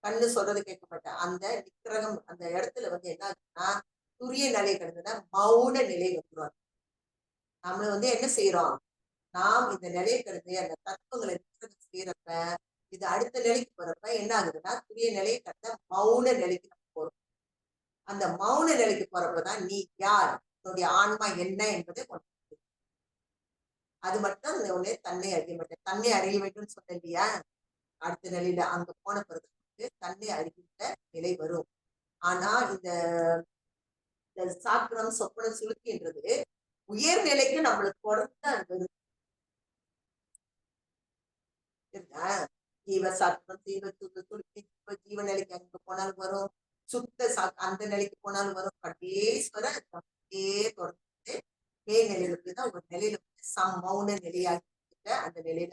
கண்ணு சொல்றது கேட்க மாட்ட. அந்த நிக்கிரகம் அந்த இடத்துல என்ன ஆகுதுன்னா, துரிய நிலை கிடந்ததுன்னா மௌன நிலை வந்துடும். நம்ம என்ன செய்யறோம்? நாம் இந்த நிலையை கிடந்து அந்த தத்துவங்களை நிக்கிரகம் செய்யறப்ப இது அடுத்த நிலைக்கு போறப்ப என்ன ஆகுதுன்னா, துரிய நிலையை கடந்த மௌன நிலைக்கு நம்ம போறோம். அந்த மௌன நிலைக்கு போறப்பதான் நீ யார், உன்னுடைய ஆன்மா என்ன என்பதை கொண்டு அது மட்டும் தன்னை அறிய மாட்டேன். தன்னை அறிய வேண்டும் சொன்ன இல்லையா? அடுத்த நிலையில அங்க போன பிறகு தன்னை அறிகின்ற நிலை வரும். ஆனா இந்த சாக்கிரம், சொப்பனம், சுளுக்கின்றது உயர்நிலைக்கு நம்மளுக்கு தொடர்ந்து வருது. ஜீவ சாக்கிரம், சுளுக்கி, ஜீவ நிலைக்கு அங்க போனாலும் வரும், சுத்த அந்த நிலைக்கு போனாலும் வரும். கட்டேஸ்வர அப்படியே தொடர்ந்து மேல்நிலையில தான் ஒரு நிலையில மௌன நிலையாகிட்ட அந்த நிலையில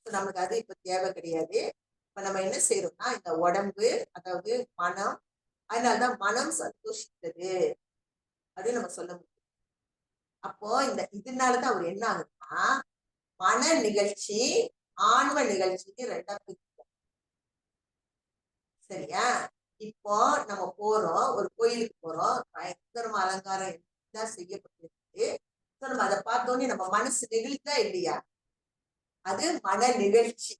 நமக்கு அது இப்ப தேவை கிடையாது. இப்ப நம்ம என்ன செய்யறோம்னா, இந்த உடம்பு அதாவது மனம், அதனாலதான் மனம் சந்தோஷித்தது அப்படின்னு நம்ம சொல்ல முடியும். அப்போ இதனாலதான் அவர் என்ன ஆகுதுன்னா மன நிகழ்ச்சி ஆன்ம நிகழ்ச்சிக்கு ரெண்டா பிரிக்கிறோம். சரியா? இப்போ நம்ம போறோம், ஒரு கோயிலுக்கு போறோம், பயங்கரமா அலங்காரம் எல்லாம் செய்யப்பட்டிருக்கு. நம்ம அதை பார்த்தோன்னே நம்ம மனசு நெகிழ்தா இல்லையா? அது மன நிகழ்ச்சி.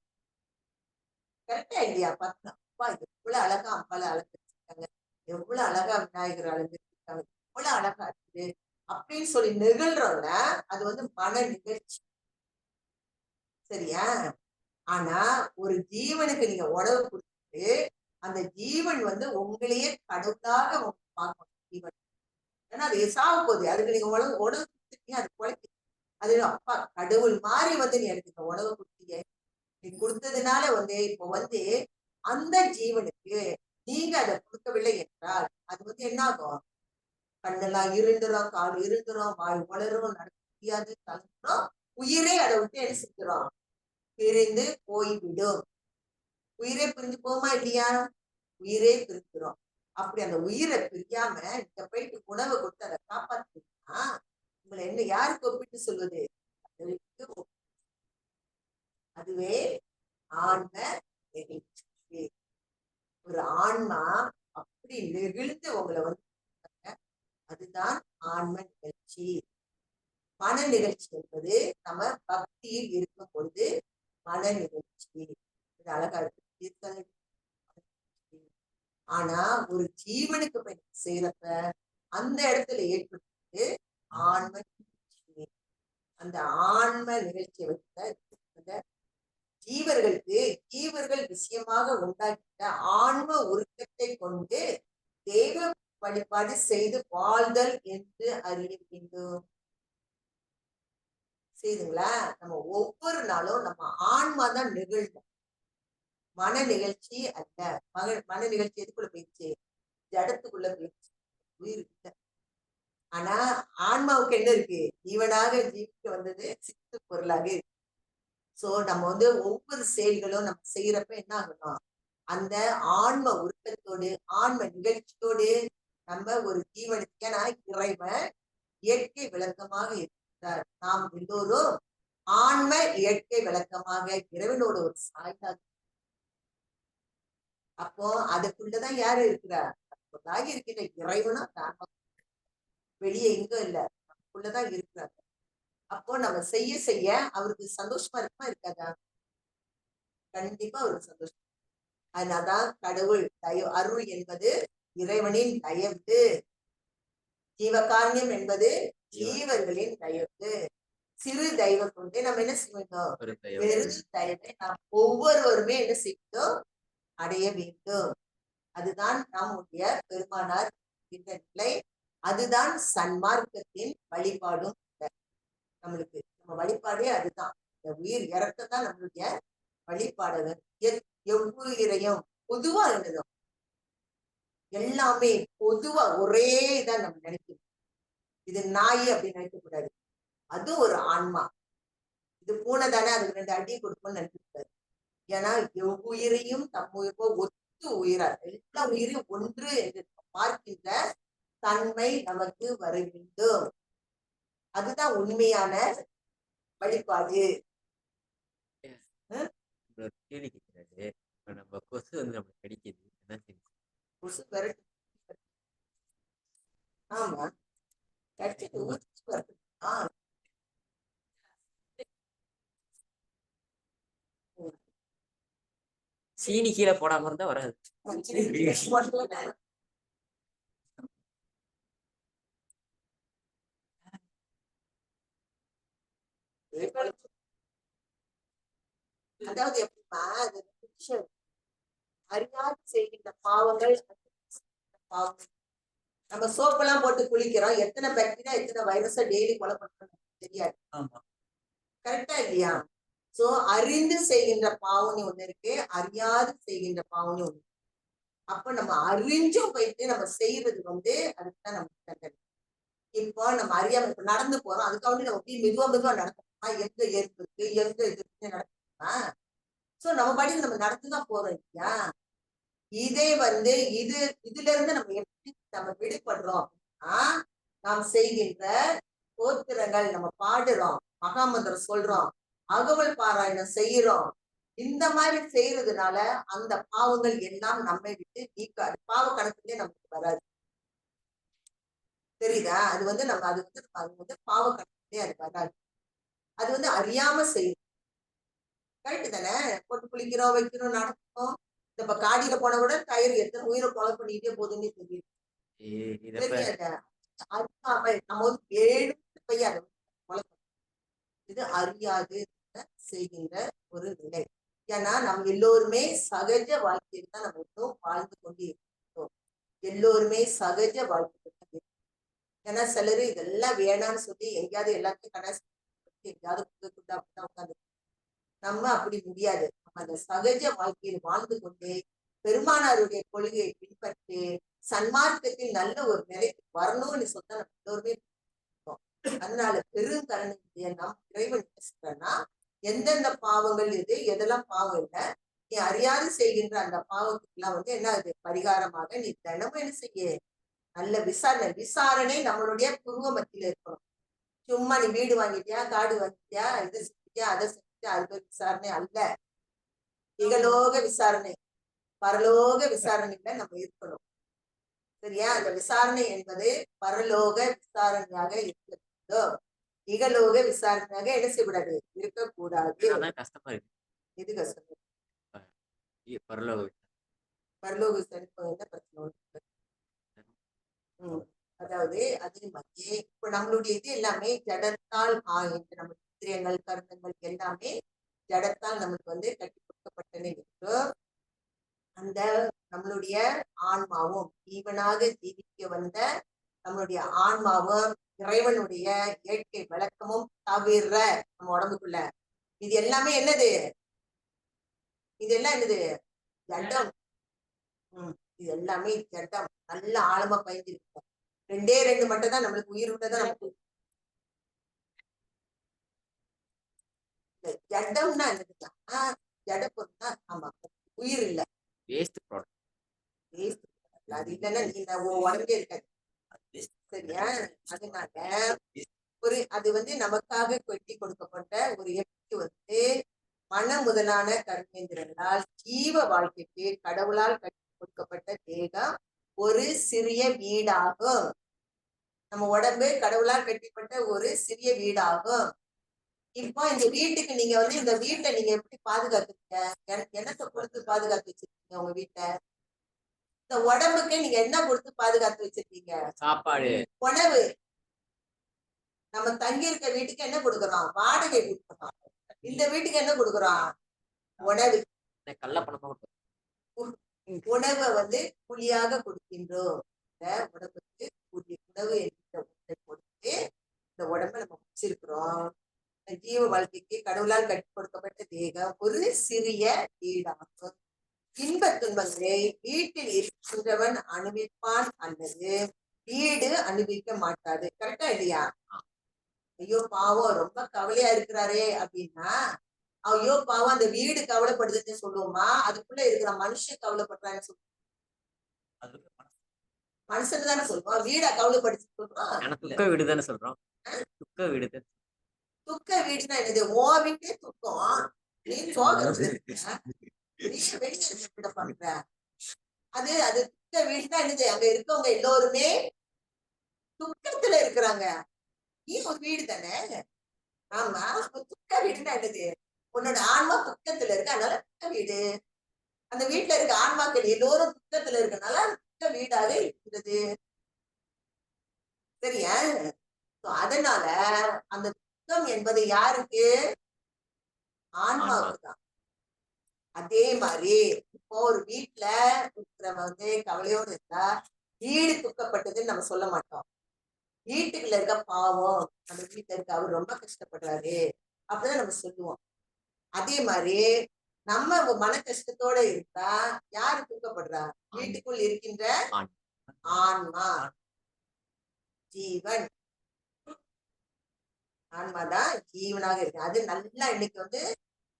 கரெக்டா இல்லையா? பார்த்தா அப்பா எவ்வளவு அழகா அம்பால அலங்கரிச்சிருக்காங்க, எவ்வளவு அழகா விநாயகர் அலங்கரிச்சிருக்காங்க, எவ்வளவு அழகா இருக்குது அப்படின்னு சொல்லி நிகழ்றோம்ல, அது மன நிகழ்ச்சி. சரியா? ஆனா ஒரு ஜீவனுக்கு நீங்க உணவு கொடுத்துட்டு அந்த ஜீவன் உங்களையே கடவுளாக பார்க்கணும். ஜீவன் ஏன்னா அது சாக போகுது, அதுக்கு நீங்க உணவு உணவு கொடுத்துட்டீங்க, அது குழைக்கு. அது அப்பா கடவுள் மாதிரி நீ எனக்கு இந்த உணவு கொடுத்தீங்க, நீ கொடுத்ததுனால இப்போ அந்த ஜீவனுக்கு நீங்க அதை கொடுக்கவில்லை என்றால் அது என்ன ஆகும்? கண்ணெல்லாம் இருந்துரும், கால் இருந்துரும், வாய் வளரும், நடக்க முடியாது, தந்துரும், உயிரே அதை விட்டு என்ன செஞ்சிடும்? பிரிந்து போய்விடும். உயிரே பிரிஞ்சு போமா இல்லையா? உயிரே பிரிஞ்சிடும். அப்படி அந்த உயிரை பிரியாம நீங்க போயிட்டு உணவை கொடுத்து அதை காப்பாத்துறீங்கன்னா உங்களை என்ன யாருக்கு ஒப்பிட்டு சொல்வது? அதுவே ஆன்ம நெகிழ்ச்சி. ஒரு ஆன்மா அப்படி நெகிழ்ந்து உங்களை அதுதான் ஆன்ம நிகழ்ச்சி. மன நிகழ்ச்சி என்பது நம்ம பக்தியில் இருக்கும் பொழுது மன நிகழ்ச்சி. இது அழகா இருக்கு. ஆனா ஒரு ஜீவனுக்கு போய் செய்யறப்ப அந்த இடத்துல ஏற்படுறது ஆன்ம நிகழ்ச்சி. அந்த ஆன்ம நிகழ்ச்சியை வச்சு ஜீவர்களுக்கு ஜீவர்கள் விஷயமாக உண்டாக்கிட்ட ஆன்ம உருக்கத்தை கொண்டு தெய்வ வழிபாடு செய்து வாழ்தல் என்று அறிய வேண்டும். செய்துங்களா? நம்ம ஒவ்வொரு நாளும் நம்ம ஆன்மா தான் நிகழ்ந்தோம், மன நிகழ்ச்சி அல்ல. மன நிகழ்ச்சி எதுக்குள்ள போயிடுச்சு? ஜடத்துக்குள்ள போயிடுச்சு, உயிர் இல்லை. ஆனா ஆன்மாவுக்கு என்ன இருக்கு? ஜீவனாக ஜீவிக்க வந்தது சித்து பொருளாக இருக்கு. சோ நம்ம ஒவ்வொரு செயல்களும் நம்ம செய்யறப்ப என்ன ஆகணும்? அந்த ஆன்ம உருக்கத்தோடு ஆன்ம நிகழ்ச்சியோடு நம்ம ஒரு ஜீவனுக்கு, ஏன்னா இறைவன் இயற்கை விளக்கமாக இருக்கிறார். நாம் எல்லோரும் ஆன்ம இயற்கை விளக்கமாக இறைவனோட ஒரு சாய்வாக. அப்போ அதுக்குள்ளதான் யாரு இருக்கிறார்? அதுக்குள்ளாக இருக்கிற இறைவனும் வெளியே எங்கும் இல்லை, நமக்குள்ளதான் இருக்கிறாங்க. அப்போ நம்ம செய்ய செய்ய அவருக்கு சந்தோஷமா இருக்குமா இருக்காதா? கண்டிப்பா அவருக்கு சந்தோஷம். அதனால்தான் கடவுள் அருள் என்பது இறைவனின் தயவு, ஜீவகாரண்யம் என்பது ஜீவர்களின் தயவு. சிறு தெய்வம் கொண்டு நம்ம என்ன செய்யணும்? பெரு தயவை நாம் ஒவ்வொருவருமே என்ன செய்யணும்? அடைய வேண்டும். அதுதான் நம்முடைய பெருமானார் நிலை. அதுதான் சன்மார்க்கத்தின் வழிபாடும். நம்மளுக்கு நம்ம வழிபாடே அதுதான். இந்த உயிர் இறக்கத்தான் நம்மளுடைய வழிபாடு. எவ்வுயிரையும் பொதுவா எழுதும், எல்லாமே பொதுவா ஒரே இதான் நம்ம நினைக்கணும். இது நாய் அப்படின்னு நினைக்க கூடாது. அது ஒரு ஆன்மா. இது பூனை தானே, அதுக்கு 2 அடி கொடுப்போம்னு நினைக்கக்கூடாது. ஏன்னா எவ்வுயிரையும் தம்முயிர்போ ஒத்து உயிரார். எல்லா உயிரையும் ஒன்று என்று பார்க்கின்ற தன்மை நமக்கு வர வேண்டும். அதுதான் உண்மையான வழிபாடு. கேள்வி கேட்கிறாரு, நம்ம கொசு நம்ம கடிக்குது, என்ன செய்யுது? கொசு விரட்டு. ஆமா, கடிச்சிட்டு ஊற்றி வருது. சீனி கீழே போடாம இருந்தா வராது. அதாவது எப்படின்னா அறியாது செய்கின்ற பாவங்கள். நம்ம சோப்பெல்லாம் போட்டு குளிக்கிறோம், எத்தனை பாக்டீரியா எத்தனை வைரஸை டெய்லி கொலை பண்றோம் தெரியாது. கரெக்டா இல்லையா? சோ அறிந்து செய்கின்ற பாவனி ஒண்ணு இருக்கு, அறியாது செய்கின்ற பாவனி ஒண்ணு. அப்ப நம்ம அறிஞ்சும் போயிட்டு நம்ம செய்யறது அதுக்குதான் நமக்கு தண்டனை. இப்போ நம்ம அறியாம இப்ப நடந்து போறோம், அதுக்காக நம்ம போய் மெதுவா மெதுவா நடக்கணுமா? எங்க ஏற்பு இருக்கு, எங்க இது நடக்கணுமா? சோ நம்ம பாட்டுக்கு நம்ம நடந்துதான் போறோம் இல்லையா? இதே இதுல இருந்து நம்ம எப்படி நம்ம விடுபடுறோம் அப்படின்னா, நாம் செய்கின்ற ஸ்தோத்திரங்கள் நம்ம பாடுறோம், மகாமந்திரம் சொல்றோம், அகவல் பாராயணம் செய்யறோம். இந்த மாதிரி செய்யறதுனால அந்த பாவங்கள் எல்லாம் நம்மை விட்டு நீக்காது. பாவ கணக்குலயே நமக்கு வராது. தெரியுதா? அது வந்து நம்ம அது வந்து பாவ கணக்குலயே அது வராது. அது வந்து அறியாம செய்யும். கரெக்டு தானே? போட்டு குளிக்கிறோம், வைக்கிறோம், நடக்கிறோம். இப்ப காடியில போன கூட டயர் எத்தனை உயிரை கொலை பண்ணிட்டே போகுதுன்னு தெரியுது. இதப்ப தெரியாத அறியாமை நம்ம வந்து வேணும் போய் அதை கொலை பண்ணோம். இது அறியாது செய்கின்ற ஒரு நிலை. ஏன்னா நம்ம எல்லோருமே சகஜ வாழ்க்கையில் தான் நம்ம இன்னும் வாழ்ந்து கொண்டு இருக்கோம். எல்லோருமே சகஜ வாழ்க்கையில் தான் இருக்கோம். ஏன்னா சிலரு இதெல்லாம் வேணாம்னு சொல்லி எங்கேயாவது எல்லாத்தையும் கடைசி எங்கேயாவது அப்படிதான் உட்காந்து. நம்ம அப்படி முடியாது. நம்ம அந்த சகஜ வாழ்க்கையில் வாழ்ந்து கொண்டே பெருமானாருடைய கொள்கையை பின்பற்றி சன்மார்க்கத்தில் நல்ல ஒரு நிலைக்கு வரணும்னு சொன்னா நம்ம எல்லோருமே இருக்கோம். அதனால பெருங்கருணைய நாம் இறைவன் பேசுறேன்னா எந்தெந்த பாவங்கள் எது எதெல்லாம் பாவம் இல்லை, நீ அறியாது செய்கின்ற அந்த பாவத்துக்கு எல்லாம் வந்து என்ன ஆகுது பரிகாரமாக நீ தினமும் என்ன செய்ய நல்ல விசாரணை நம்மளுடைய புருவ மத்தியில இருக்கணும். சும்மா நீ வீடு வாங்கிட்டியா, காடு வாங்கிட்டியா, இதை செஞ்சிட்டியா, அதை செஞ்சிட்டியா, அது விசாரணை அல்ல. இகலோக விசாரணை, பரலோக விசாரணையில நம்ம இருக்கணும். சரியா? அந்த விசாரணை என்பது பரலோக விசாரணையாக இருக்கிறதோ, இகலோக விசாரணையாக என்ன செய்யக்கூடாது, இருக்கக்கூடாது. கஷ்டமா இருக்கு. இது கஷ்டம். பரலோக பரலோக விசாரணை என்ன பிரச்சனை? அதாவது அதே மாதிரி இப்ப நம்மளுடைய இது எல்லாமே ஜடத்தால் ஆகின்ற நம்ம இந்திரியங்கள் கருத்துங்கள் எல்லாமே ஜடத்தால் நமக்கு வந்து கட்டி கொடுக்கப்பட்டன என்றும் அந்த நம்மளுடைய ஆன்மாவும் ஜீவனாக ஜீவிக்க வந்த நம்மளுடைய ஆன்மாவும் இறைவனுடைய இயற்கை விளக்கமும் தவிர நம்ம உடம்புக்குள்ள இது எல்லாமே என்னது, இதெல்லாம் என்னது ஜடம். இது எல்லாமே ஜடம். நல்ல ஆழமா பயந்துருக்கு. ரெண்டே ரெண்டு மட்டும் தான் நம்மளுக்கு உயிர் உள்ளதான் நமக்கு. ஜடம்னா என்னதுன்னா ஜட பொருள்னா ஆமா உயிர் இல்ல, வேஸ்ட் ப்ராடக்ட். வேஸ்ட். அது இல்லைன்னா நீ உடம்பே இருக்காது. சரியா? அதனால ஒரு அது வந்து நமக்காக கொட்டி கொடுக்கப்பட்ட ஒரு எட்டு வந்து மன முதலான கர்மேந்திரங்களால் ஜீவ வாழ்க்கைக்கு கடவுளால் கட்டி கொடுக்கப்பட்ட தேகம் ஒரு சிறிய வீடாகும். நம்ம உடம்பு கடவுளால் கட்டிப்பட்ட ஒரு சிறிய வீடாகும். இப்போ இந்த வீட்டுக்கு நீங்க வந்து இந்த வீட்டை நீங்க எப்படி பாதுகாத்துக்கீங்க? என்னத்தை கொடுத்து பாதுகாத்து வச்சிருக்கீங்க உங்க வீட்டை? இந்த உடம்புக்கு நீங்க என்ன கொடுத்து பாதுகாத்து வச்சிருக்கீங்க? சாப்பாடு, உணவு. நம்ம தங்கி இருக்க வீட்டுக்கு என்ன கொடுக்குறோம்? வாடகை கொடுக்குறோம். இந்த வீட்டுக்கு என்ன கொடுக்குறோம்? உணவு. உணவை வந்து கூலியாக கொடுக்கின்றோம். இந்த உடம்புக்கு உணவு என்கிற ஒன்றை கொடுத்து இந்த உடம்பை நம்ம வச்சிருக்கிறோம். ஜீவ வாழ்க்கைக்கு கடவுளால் கட்டி கொடுக்கப்பட்ட தேகம் ஒரு சிறிய வீடாகும். இன்ப துன்பங்களை வீட்டில் இருக்கின்றவன் அனுபவிப்பான் அல்லது வீடு அனுபவிக்க மாட்டாது. கரெக்டா இல்லையா? ஐயோ பாவம் ரொம்ப கவலையா இருக்கிறாரே அப்படின்னா ஐயோ பாவம் அந்த வீடு கவலைப்படுதுன்னு சொல்லுவோமா? அதுக்குள்ள இருக்கிற மனுஷன் கவலைப்படுறான்னு சொல்லுவோம். மனுஷன் தானே சொல்லுவோம். வீடா கவலைப்படுத்தி சொல்றோம். துக்க வீடு தானே சொல்றோம். துக்க வீடு. துக்க வீடுனா என்னது? ஓ வீட்டே துக்கம். நீ சோகம் நீ வெளியே பண்ற அது அது துக்க வீடுனா என்னது? அங்க இருக்கவங்க எல்லோருமே துக்கத்துல இருக்கிறாங்க. நீ ஒரு வீடு தானே. ஆமா, துக்க வீடுனா என்னது? உன்னோட ஆன்மா துக்கத்துல இருக்கு, அதனால துக்க வீடு. அந்த வீட்டுல இருக்க ஆன்மாக்கள் எல்லோரும் துக்கத்துல இருக்கனால துக்க வீடாக இருக்கிறது. சரியா? அதனால அந்த துக்கம் என்பது யாருக்கு? ஆன்மாவுக்கு தான். அதே மாதிரி இப்போ ஒரு வீட்டுல இருக்கிறவங்க வந்து கவலையோடு இருந்தா வீடு துக்கப்பட்டதுன்னு நம்ம சொல்ல மாட்டோம். வீட்டுக்குள்ள இருக்க பாவம், நம்ம வீட்டுல இருக்க அவர் ரொம்ப கஷ்டப்படுறாரு அப்படிதான் நம்ம சொல்லுவோம். அதே மாதிரி நம்ம மன கஷ்டத்தோட இருந்தா யாரு துக்கப்படுறா? வீட்டுக்குள் இருக்கின்ற ஆன்மா, ஜீவன். ஆன்மாதான் ஜீவனாக இருக்கு. அது நல்லா இன்னைக்கு வந்து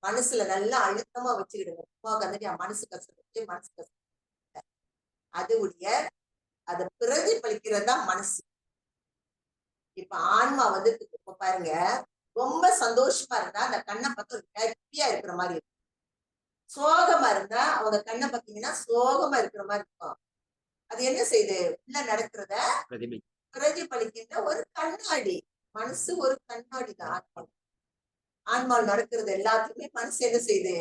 மனசுல நல்லா அழுத்தமா வச்சுக்கிடுங்க. மனசு கஷ்டப்பட்டு மனசு கஷ்டம் அது உடைய அதை பிரதிபலிக்கிறது தான் மனசு. இப்ப ஆன்மா வந்து இப்ப பாருங்க, ரொம்ப சந்தோஷமா இருந்தா அந்த கண்ணை பார்த்து ஒரு ஹாப்பியா இருக்கிற மாதிரி இருக்கும். சோகமா இருந்தா அவங்க கண்ணை பார்த்தீங்கன்னா சோகமா இருக்கிற மாதிரி இருக்கும். அது என்ன செய்யுது? உள்ள நடக்கிறத பிரதிபலி பிரதிபலிக்கின்ற ஒரு கண்ணாடி. மனசு ஒரு கண்ணாடி தான். ஆன்மாவில் நடக்கிறது எல்லாத்தையுமே மனசு என்ன செய்யுது?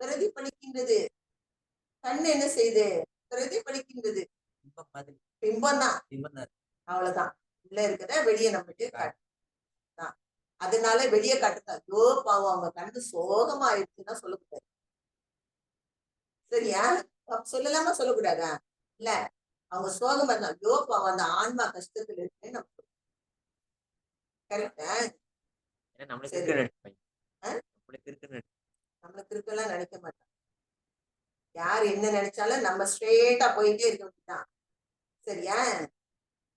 பிரதிபலிக்கின்றது. கண்ணு என்ன செய்யுது? பிரதிபலிக்கின்றது. இன்பம் மாதிரி பிம்பம் தான். இன்பம் தான். அவ்வளவுதான். உள்ள இருக்கிறத வெளியே நம்மளுக்கு காட்டுதான். அதனால வெளியே காட்டுறது ஐயோ பாவம் அவங்க கண்ணு சோகமா ஆயிடுச்சுன்னா சொல்லக்கூடாது. சரியா? சொல்லலாமா சொல்லக்கூடாதா? இல்ல அவங்க சோகமா இருந்தா ஐயோ பாவம் அந்த ஆன்மா கஷ்டத்துல இருக்குன்னு நம்ம சொல்லணும். கரெக்டா? ஏன்னா நம்மளுக்கு சரி. இருக்குன்னு நினைப்பாங்க. ஆ? நம்மளுக்கு இருக்குன்னு நம்மளுக்கு இருக்கலாம் நினைக்க மாட்டோம். யார் என்ன நினைச்சாலும் நம்ம ஸ்ட்ரெயிட்டா போயிட்டே இருக்க வேண்டியதுதான். சரியா?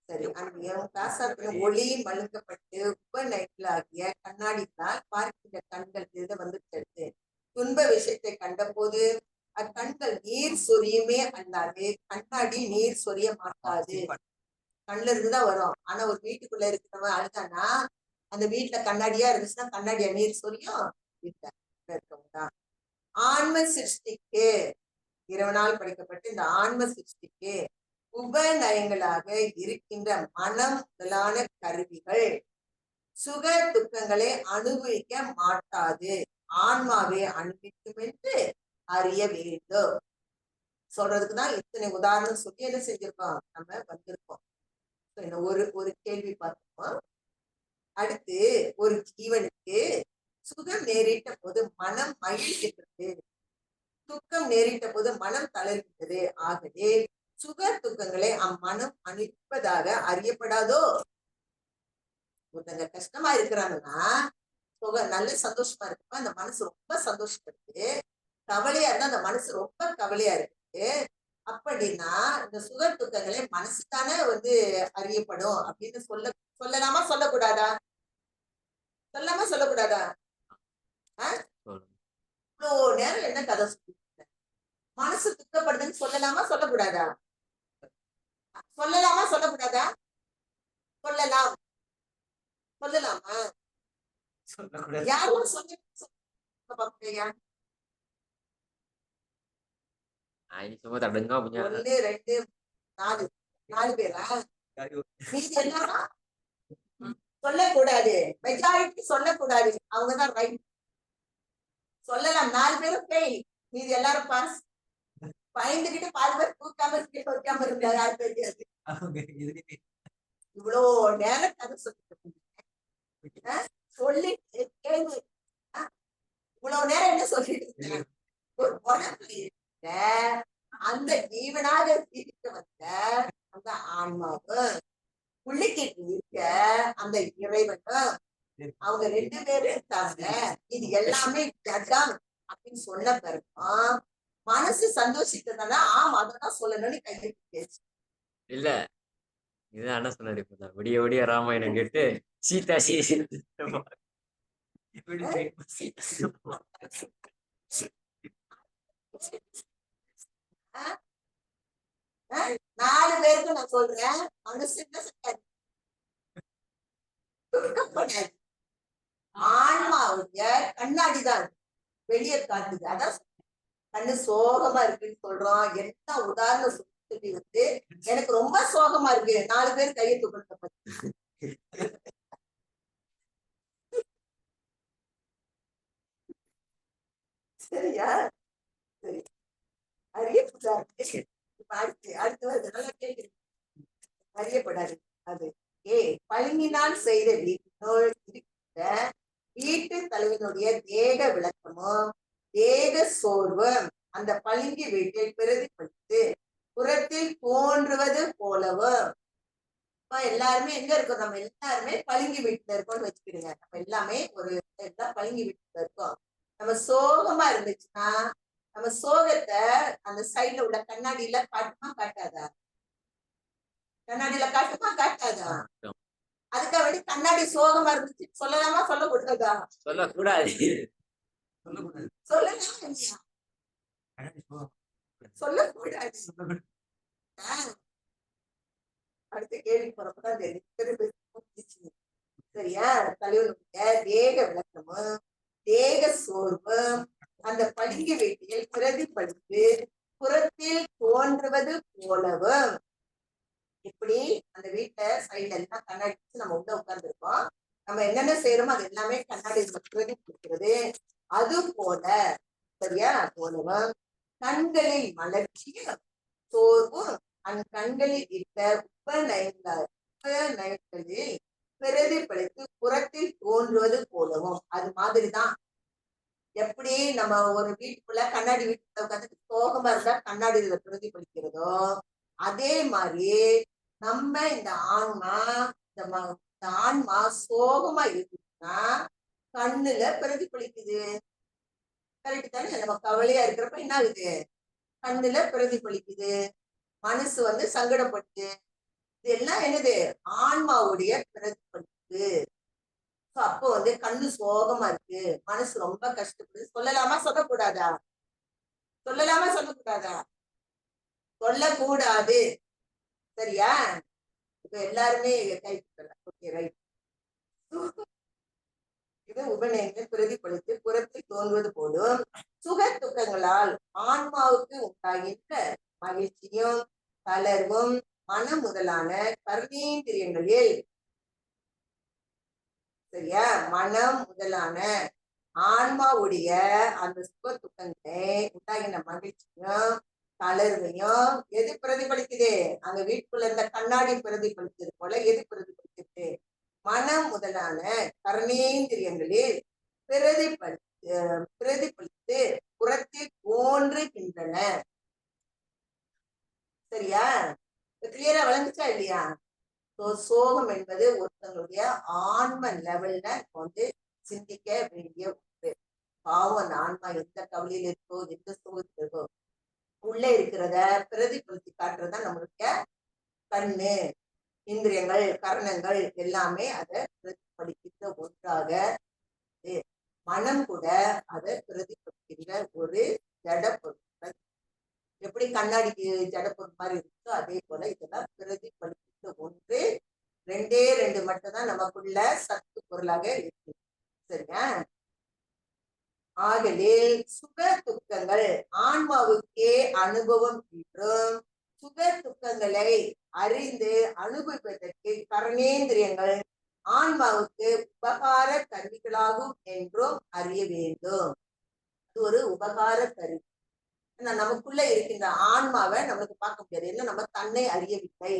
சரி. அன்பியம் காசாத்தின ஒளி மழுங்கப்பட்டு உபநயங்களாகிய கண்ணாடிகளால் பார்க்கின்ற கண்கள் இதை வந்து தடுத்து துன்ப விஷயத்தை கண்டபோது அக்கண்கள் நீர் சொரியுமே அல்லாது கண்ணாடி நீர் சொரிய மாட்டாது. கண்ணுல இருந்துதான் வரும். ஆனா ஒரு வீட்டுக்குள்ள இருக்கிறவன் அழுதானா அந்த வீட்டுல கண்ணாடியா இருந்துச்சுன்னா கண்ணாடியா நீர் சொரியும்? வீட்டுல இருக்கவங்கதான். ஆன்ம சிருஷ்டிக்கு இரவனால் படிக்கப்பட்டு இந்த ஆன்ம சிருஷ்டிக்கு உபநயங்களாக இருக்கின்ற மனம் முதலான கருவிகள் சுக துக்கங்களை அனுபவிக்க மாட்டாது. ஆன்மாவை அனுபவிக்கும் என்று அறிய வேண்டும். சொல்றதுக்குதான் இத்தனை உதாரணம் சொல்லி என்ன செஞ்சிருக்கோம்? நம்ம வந்திருக்கோம். ஒரு ஒரு கேள்வி பார்த்துப்போம். அடுத்து ஒரு ஜீவனுக்கு சுகம் நேரிட்ட போது மனம் மகிழ்கின்றது, துக்கம் நேரிட்ட போது மனம் தளர்கின்றது. ஆகவே சுக துக்கங்களை அம்மனம் அனுப்பதாக அறியப்படாதோ? ஒருத்தங்க கஷ்டமா இருக்கிறாங்கன்னா நல்ல சந்தோஷமா இருக்குப்பா அந்த மனசு ரொம்ப சந்தோஷப்படுது, கவலையா இருந்தா அந்த மனசு ரொம்ப கவலையா இருக்கு. அப்படின்னா இந்த சுக துக்கங்களை மனசு தானே வந்து அறியப்படும் அப்படின்னு சொல்லலாமா சொல்லக்கூடாதா? சொல்லாமா சொல்லக்கூடாதா? இவ்வளோ நேரம் என்ன கதை சொல்லி மனசு துக்கப்படுதுன்னு சொல்லலாமா சொல்லக்கூடாதா? சொல்லலாமா சொல்லக்கூடாதா? சொல்லலாம். சொல்லலாமா? சொல்லக்கூடாது. யாரும் சொல்ல semua tak dengar punya 1 2 4 4 பேரா? மீதி எல்லாரும் சொல்லக்கூடாது. மெஜாரிட்டி சொல்லக்கூடாது. அவங்கதான் ரைட். சொல்லலாம். 4 பேரும் ஃபெயில், மீதி எல்லாரும் பாஸ். பயந்துகிட்டு பாதி பேர் தூக்காம வைக்காம இருந்தாரு. யாரு தெரியாது. இவ்வளோ நேரம் கதை சொல்லிட்டு சொல்லி கேள்வி இவ்வளவு நேரம் என்ன சொல்லிட்டு ஒரு உடம்புல அந்த ஜீவனாக இருக்க வந்த அந்த ஆன்மாவும் புள்ளிக்கிட்டு இருக்க அந்த இறைவனும் அவங்க 2 பேரும் இருக்காங்க. இது எல்லாமே ஜடம் அப்படின்னு சொன்ன பிறகும் மனசு சந்தோஷித்ததுனால ஆமா அதான் சொல்லணும்னு கையெழுத்து. இல்ல இதுதான் அண்ணா சொன்னாரு இப்பதான் விடிய விடிய ராமாயணம் கேட்டு சீதா நாலு பேருக்கு நான் சொல்றேன், மனசு என்ன செய்யாது? ஆன்மாவுடைய கண்ணாடிதான் வெளியே காட்டுது. அதான் கண்ணு சோகமா இருக்குன்னு சொல்றோம். என்ன உதாரணம் சொல்லி வந்து எனக்கு ரொம்ப சோகமா இருக்கு, 4 பேர் கையை தூக்கிட்ட சரியா? சரி, அறியப்படாது. அடுத்து நல்லா கேட்குறேன். அறியப்படாது. அது பளிங்கினால் செய்த வீட்டினுள் இருக்கிற வீட்டு தலைவனுடைய தேக விளக்கமும் தேக சோர்வும் அந்த பளிங்கு வீட்டை பிரதிபலித்து புறத்தில் தோன்றுவது போலவும். எல்லாருமே எங்க இருக்கோம்? நம்ம எல்லாருமே பளிங்கு வீட்டுல இருக்கோம்னு வச்சுக்கிடுங்க. நம்ம எல்லாமே ஒரு பளிங்கு வீட்டுல இருக்கோம். நம்ம சோகமா இருந்துச்சுன்னா நம்ம சோகத்தை அந்த சைட்ல உள்ள கண்ணாடியில காட்டுமா காட்டாதா? கண்ணாடியில காட்டுமா காட்டாதா? அதுக்காக வேண்டி கண்ணாடி சோகமா இருந்துச்சு சொல்லலாமா சொல்லக்கூடாதா? சொல்லக்கூடாது. சொல்லலாம். சொல்லக்கூடாது. அடுத்த கேள்வி போறப்பதான் தெரியும். சரியா? தலைவனுடைய தேக விளக்கமும் தேக சோர்வும் அந்த படிக்க வேட்டியில் பிரதிபலித்து புறத்தில் தோன்றுவது போலவும். இப்படி அந்த வீட்டை சைடுல எல்லாம் கண்ணாடி வச்சு நம்ம உள்ள உட்கார்ந்து இருக்கோம். நம்ம என்னென்ன செய்யறோமோ அது எல்லாமே கண்ணாடி பிரதிபலிக்கிறது. அது போல சரியா போலவும் கண்களில் மலர்ச்சியும் சோர்வும் கண்களில் இருக்க உபநயங்களில் பிரதிபலித்து புறத்தில் தோன்றுவது போலவும். அது மாதிரிதான் எப்படி நம்ம ஒரு வீட்டுக்குள்ள கண்ணாடி வீட்டுக்குள்ள உட்காந்து சோகமா இருந்தா கண்ணாடியில பிரதிபலிக்கிறதோ அதே மாதிரி நம்ம இந்த ஆன்மா இந்த ஆன்மா சோகமா இருக்குன்னா கண்ணுல பிரதிபலிக்குது. கரெக்ட் தானே? நம்ம கவலையா இருக்கிறப்ப என்ன ஆகுது? கண்ணுல பிரதிபலிக்குது. மனசு வந்து சங்கடப்பட்டு இது எல்லாம் என்னது? ஆன்மாவுடைய பிரதிபலிப்பு. அப்போ வந்து கண்ணு சோகமா இருக்கு, மனசு ரொம்ப கஷ்டப்படுது. சொல்லலாமா சொல்லக்கூடாதா? சொல்லலாமா சொல்லக்கூடாதா? சொல்லக்கூடாது. சரியா? இப்ப எல்லாருமே கை ஓகே ரைட். இது உபநயங்களை பிரதிபலித்து புறத்தில் தோன்றுவது போலும் சுக துக்கங்களால் ஆன்மாவுக்கு உண்டாகின்ற மகிழ்ச்சியும் தளர்வும் மனம் முதலான கர்மேந்திரியங்களில் சரியா மனம் முதலான ஆன்மாவுடைய அந்த சுக துக்கங்களை உண்டாகின மகிழ்ச்சியும் தளர்வையும் எது பிரதிபலிக்குது? அங்க வீட்டுக்குள்ள இருந்த கண்ணாடி பிரதிபலித்தது போல எது பிரதிபலிக்குது? மனம் முதலான கர்மேந்திரியங்களில் பிரதிபலித்து புறத்தில் தோன்றுகின்றன. சரியா? கிளியரா விளங்குச்சா இல்லையா? சோகம் என்பது ஒருத்தங்களுடைய ஆன்ம லெவல்ல வந்து சிந்திக்க வேண்டிய ஒன்று. பாவம் அந்த ஆன்மா எந்த கவலையில இருக்கோ எந்த சோகத்துல இருக்கோ உள்ள இருக்கிறத பிரதிபலித்து காட்டுறதுதான் நம்மளுடைய கண்ணு, இந்திரியங்கள், கரணங்கள் எல்லாமே அதை பிரதிபலிக்கின்ற ஒன்றாக. மனம் கூட அதை பிரதிபலிக்கின்ற ஒரு ஜட பொருள். எப்படி கண்ணாடிக்கு ஜட பொருள் மாதிரி இருக்கோ அதே போல இதெல்லாம் பிரதிபலிக்கின்ற ஒன்று. ரெண்டே ரெண்டு மட்டும் தான் நமக்குள்ள சத்து பொருளாக இருக்கு. சரியா? ஆகவே சுக துக்கங்கள் ஆன்மாவுக்கே அனுபவம் என்றும் சுக துக்கங்களை அறிந்து அனுபவிப்பதற்கு கர்மேந்திரியங்கள் ஆன்மாவுக்கு உபகார கருவிகளாகும் என்றும் அறிய வேண்டும். அது ஒரு உபகார கருவி. நமக்குள்ள இருக்கின்ற ஆன்மாவை நம்மளுக்கு பார்க்க முடியாது. என்ன? நம்ம தன்னை அறியவில்லை.